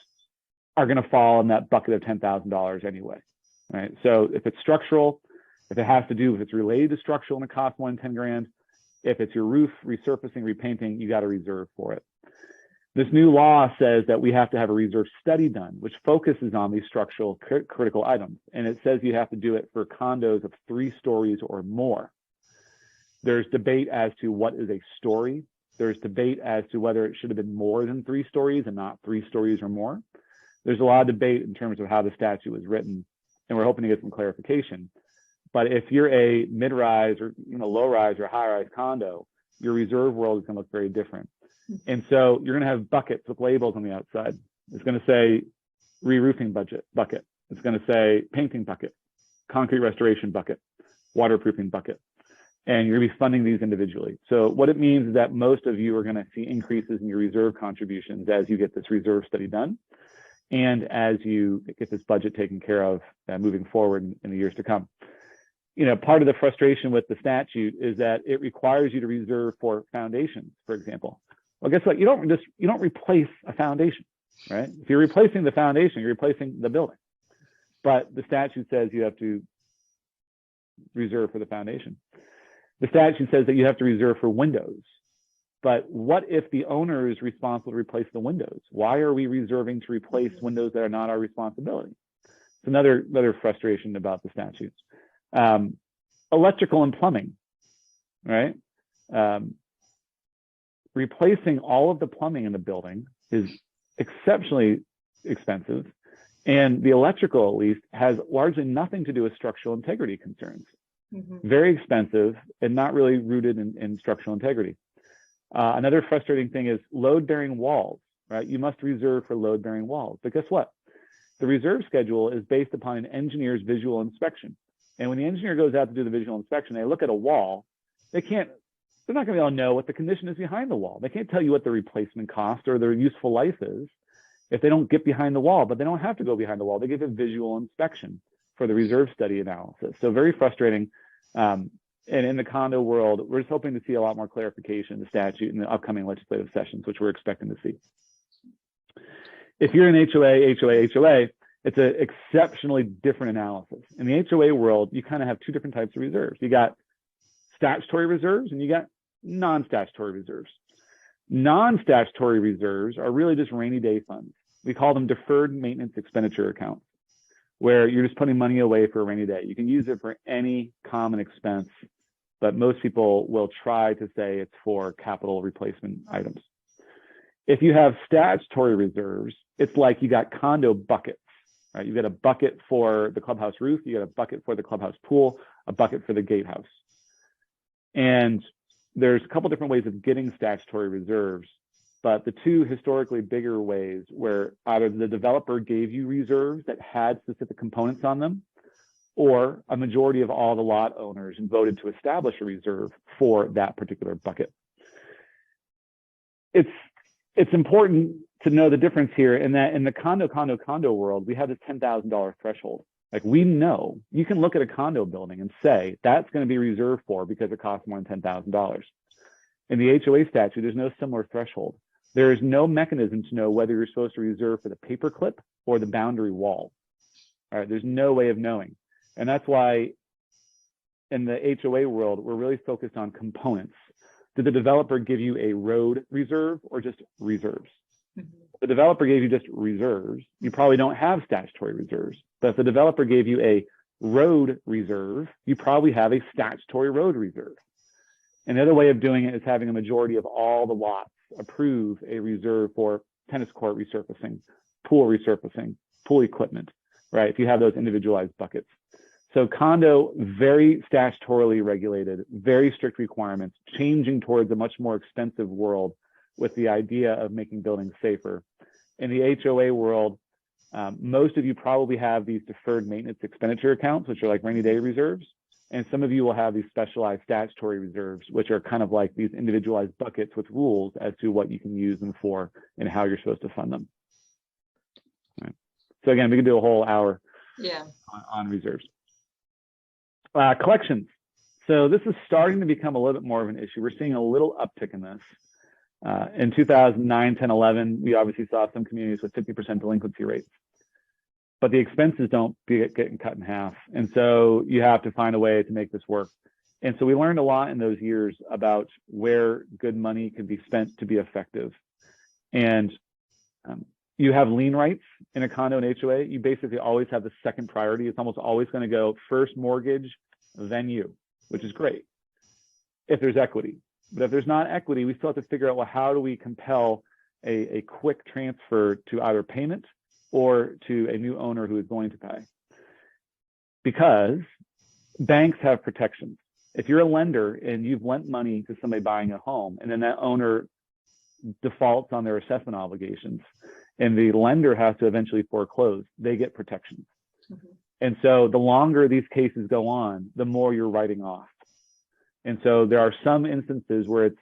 are going to fall in that bucket of $10,000 anyway, right? So if it's structural, if it has to do, if it's related to structural and it costs more than 10 grand, if it's your roof, resurfacing, repainting, you got a reserve for it. This new law says that we have to have a reserve study done, which focuses on these structural critical items. And it says you have to do it for condos of 3 stories or more. There's debate as to what is a story. There's debate as to whether it should have been more than 3 stories and not 3 stories or more. There's a lot of debate in terms of how the statute was written, and we're hoping to get some clarification. But if you're a mid-rise or low-rise or high-rise condo, your reserve world is going to look very different. And so you're going to have buckets with labels on the outside. It's going to say re-roofing bucket. It's going to say painting bucket. concrete restoration bucket, waterproofing bucket. And you're going to be funding these individually. So what it means is that most of you are going to see increases in your reserve contributions as you get this reserve study done and as you get this budget taken care of moving forward in the years to come. You know, part of the frustration with the statute is that it requires you to reserve for foundations, for example. Well, guess what? You don't replace a foundation, right? If you're replacing the foundation, you're replacing the building. But the statute says you have to reserve for the foundation. The statute says that you have to reserve for windows. But what if the owner is responsible to replace the windows? Why are we reserving to replace windows that are not our responsibility? It's another frustration about the statutes. Electrical and plumbing, right? Replacing all of the plumbing in the building is exceptionally expensive. And the electrical, at least, has largely nothing to do with structural integrity concerns. Very expensive and not really rooted in structural integrity. Another frustrating thing is load-bearing walls, right? You must reserve for load-bearing walls. But guess what? The reserve schedule is based upon an engineer's visual inspection. And when the engineer goes out to do the visual inspection, they look at a wall, they're not going to be able to know what the condition is behind the wall. They can't tell you what the replacement cost or their useful life is if they don't get behind the wall, but they don't have to go behind the wall. They give a visual inspection for the reserve study analysis. So very frustrating. And in the condo world, we're just hoping to see a lot more clarification in the statute in the upcoming legislative sessions, which we're expecting to see. If you're in HOA, it's an exceptionally different analysis. In the HOA world, you kind of have two different types of reserves. You got statutory reserves and you got non-statutory reserves. Non-statutory reserves are really just rainy day funds. We call them deferred maintenance expenditure accounts, where you're just putting money away for a rainy day. You can use it for any common expense, but most people will try to say it's for capital replacement items. If you have statutory reserves, it's like you got condo buckets, right? You got a bucket for the clubhouse roof, you got a bucket for the clubhouse pool, a bucket for the gatehouse. And there's a couple different ways of getting statutory reserves, but the two historically bigger ways where either the developer gave you reserves that had specific components on them, or a majority of all the lot owners voted to establish a reserve for that particular bucket. It's important to know the difference here in that in the condo world, we have this $10,000 threshold. Like, we know you can look at a condo building and say that's going to be reserved for because it costs more than $10,000. In the HOA statute, there's no similar threshold. There is no mechanism to know whether you're supposed to reserve for the paperclip or the boundary wall. All right, there's no way of knowing. And that's why in the HOA world, we're really focused on components. Did the developer give you a road reserve or just reserves? If the developer gave you just reserves, you probably don't have statutory reserves. But if the developer gave you a road reserve, you probably have a statutory road reserve. And the other way of doing it is having a majority of all the lots approve a reserve for tennis court resurfacing, pool equipment, right? If you have those individualized buckets. So condo, very statutorily regulated, very strict requirements, changing towards a much more expensive world with the idea of making buildings safer. In the HOA world, most of you probably have these deferred maintenance expenditure accounts, which are like rainy day reserves. And some of you will have these specialized statutory reserves, which are kind of like these individualized buckets with rules as to what you can use them for and how you're supposed to fund them. Right. So again, we could do a whole hour on reserves. Collections. So this is starting to become a little bit more of an issue. We're seeing a little uptick in this. In 2009, 10, 11, we obviously saw some communities with 50% delinquency rates, but the expenses don't get getting cut in half. And so you have to find a way to make this work. And so we learned a lot in those years about where good money can be spent to be effective. And you have lien rights in a condo and HOA. You basically always have the second priority. It's almost always going to go first mortgage, then you, which is great if there's equity. But if there's not equity, we still have to figure out, well, how do we compel a quick transfer to either payment or to a new owner who is going to pay? Because banks have protections. If you're a lender and you've lent money to somebody buying a home, and then that owner defaults on their assessment obligations, and the lender has to eventually foreclose, they get protections. And so the longer these cases go on, the more you're writing off. And so there are some instances where it's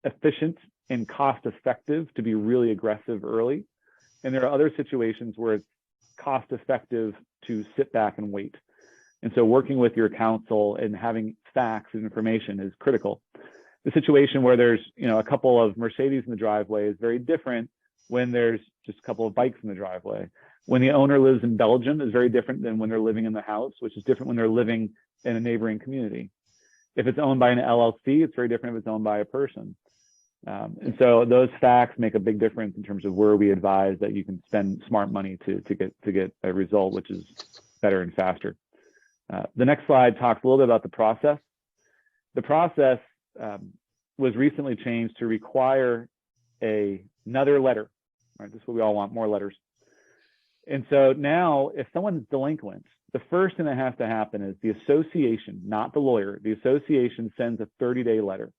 efficient and cost effective to be really aggressive early. And there are other situations where it's cost effective to sit back and wait. And so working with your counsel and having facts and information is critical. The situation where there's, a couple of Mercedes in the driveway is very different when there's just a couple of bikes in the driveway. When the owner lives in Belgium is very different than when they're living in the house, which is different when they're living in a neighboring community. If it's owned by an LLC, it's very different if it's owned by a person. And so those facts make a big difference in terms of where we advise that you can spend smart money to get a result, which is better and faster. The next slide talks a little bit about the process. The process was recently changed to require another letter. Right, this is what we all want, more letters. And so now if someone's delinquent, the first thing that has to happen is the association, not the lawyer, the association sends a 30-day letter.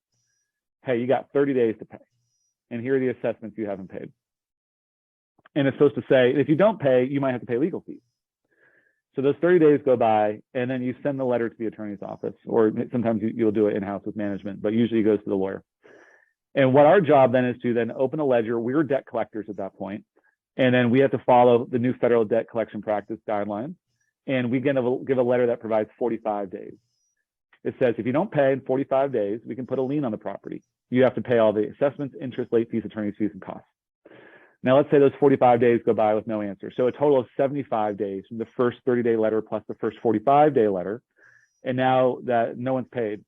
Hey, you got 30 days to pay. And here are the assessments you haven't paid. And it's supposed to say, if you don't pay, you might have to pay legal fees. So those 30 days go by, and then you send the letter to the attorney's office, or sometimes you'll do it in-house with management, but usually it goes to the lawyer. And what our job then is to then open a ledger. We're debt collectors at that point, and then we have to follow the new federal debt collection practice guidelines, and we give a letter that provides 45 days. It says if you don't pay in 45 days, we can put a lien on the property. You have to pay all the assessments, interest, late fees, attorney's fees, and costs. Now, let's say those 45 days go by with no answer. So a total of 75 days from the first 30-day letter plus the first 45-day letter. And now that no one's paid,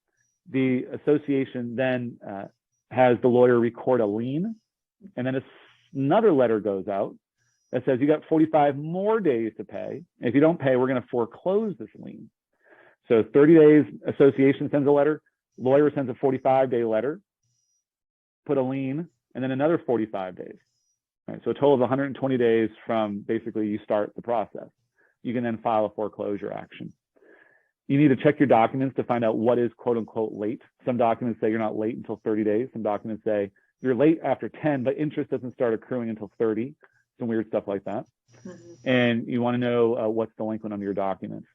the association then has the lawyer record a lien. And then another letter goes out that says you got 45 more days to pay. If you don't pay, we're going to foreclose this lien. So 30 days, association sends a letter, lawyer sends a 45-day letter, put a lien, and then another 45 days. Right, so a total of 120 days from basically you start the process. You can then file a foreclosure action. You need to check your documents to find out what is quote unquote late. Some documents say you're not late until 30 days. Some documents say you're late after 10, but interest doesn't start accruing until 30. Some weird stuff like that. And you want to know what's delinquent on your documents.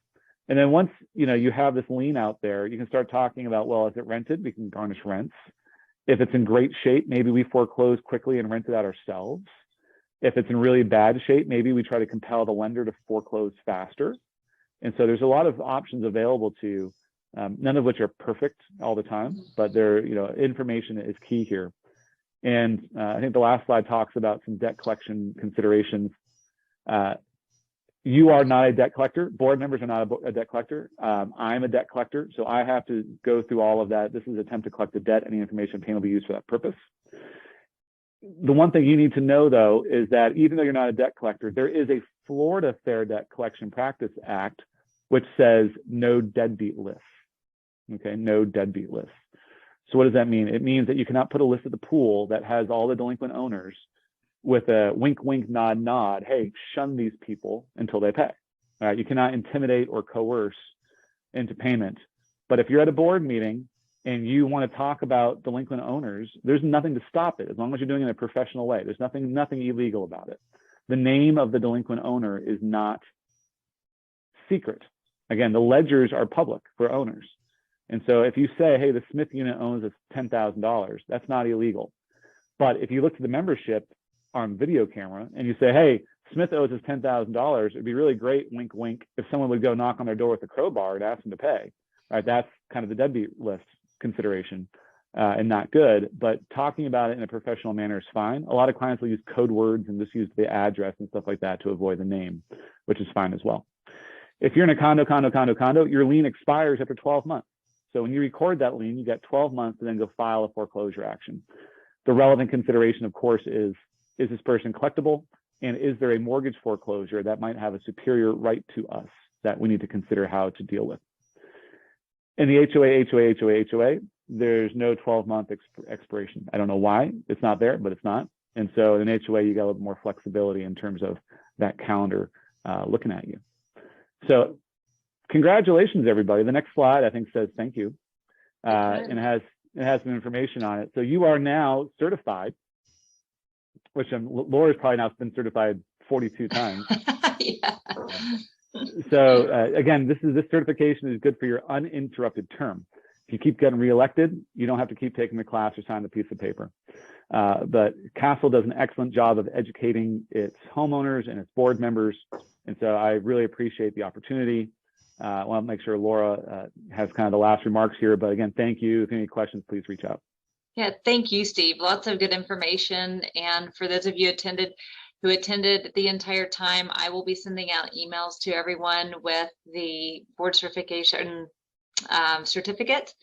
And then once you have this lien out there, you can start talking about, well, is it rented? We can garnish rents. If it's in great shape, maybe we foreclose quickly and rent it out ourselves. If it's in really bad shape, maybe we try to compel the lender to foreclose faster. And so there's a lot of options available to you, none of which are perfect all the time, but information is key here. And I think the last slide talks about some debt collection considerations. You are not a debt collector. Board members are not a debt collector. I'm a debt collector, so I have to go through all of that. This is an attempt to collect the debt. Any information obtained will be used for that purpose. The one thing you need to know, though, is that even though you're not a debt collector, there is a Florida Fair Debt Collection Practice Act, which says no deadbeat lists. Okay, no deadbeat lists. So what does that mean? It means that you cannot put a list at the pool that has all the delinquent owners with a wink, wink, nod, nod. Hey, shun these people until they pay. All right, you cannot intimidate or coerce into payment. But if you're at a board meeting and you want to talk about delinquent owners, there's nothing to stop it as long as you're doing it in a professional way. There's nothing illegal about it. The name of the delinquent owner is not secret. Again, the ledgers are public for owners. And so if you say, hey, the Smith unit owns us $10,000, that's not illegal. But if you look to the membership on video camera and you say, hey, Smith owes us $10,000, it'd be really great, wink, wink, if someone would go knock on their door with a crowbar and ask them to pay. All right, that's kind of the deadbeat list consideration and not good. But talking about it in a professional manner is fine. A lot of clients will use code words and just use the address and stuff like that to avoid the name, which is fine as well. If you're in a condo, your lien expires after 12 months. So when you record that lien, you got 12 months to then go file a foreclosure action. The relevant consideration, of course, is this person collectible? And is there a mortgage foreclosure that might have a superior right to us that we need to consider how to deal with? In the HOA, there's no 12-month expiration. I don't know why it's not there, but it's not. And so in an HOA, you got a little more flexibility in terms of that calendar looking at you. So congratulations, everybody. The next slide, I think, says thank you. And it has some information on it. So you are now certified, which Laura's probably now been certified 42 times. Yeah. So again, this certification is good for your uninterrupted term. If you keep getting reelected, you don't have to keep taking the class or sign the piece of paper. But Castle does an excellent job of educating its homeowners and its board members. And so I really appreciate the opportunity. I want to make sure Laura has kind of the last remarks here. But again, thank you. If you have any questions, please reach out. Yeah, thank you, Steve. Lots of good information. And for those of you who attended the entire time, I will be sending out emails to everyone with the board certification certificate,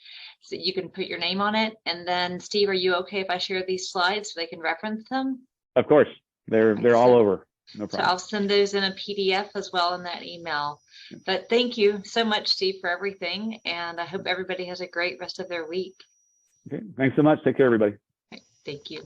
so you can put your name on it. And then, Steve, are you okay if I share these slides so they can reference them? Of course, they're all over. No problem. So I'll send those in a PDF as well in that email. But thank you so much, Steve, for everything. And I hope everybody has a great rest of their week. Okay, thanks so much. Take care, everybody. Thank you.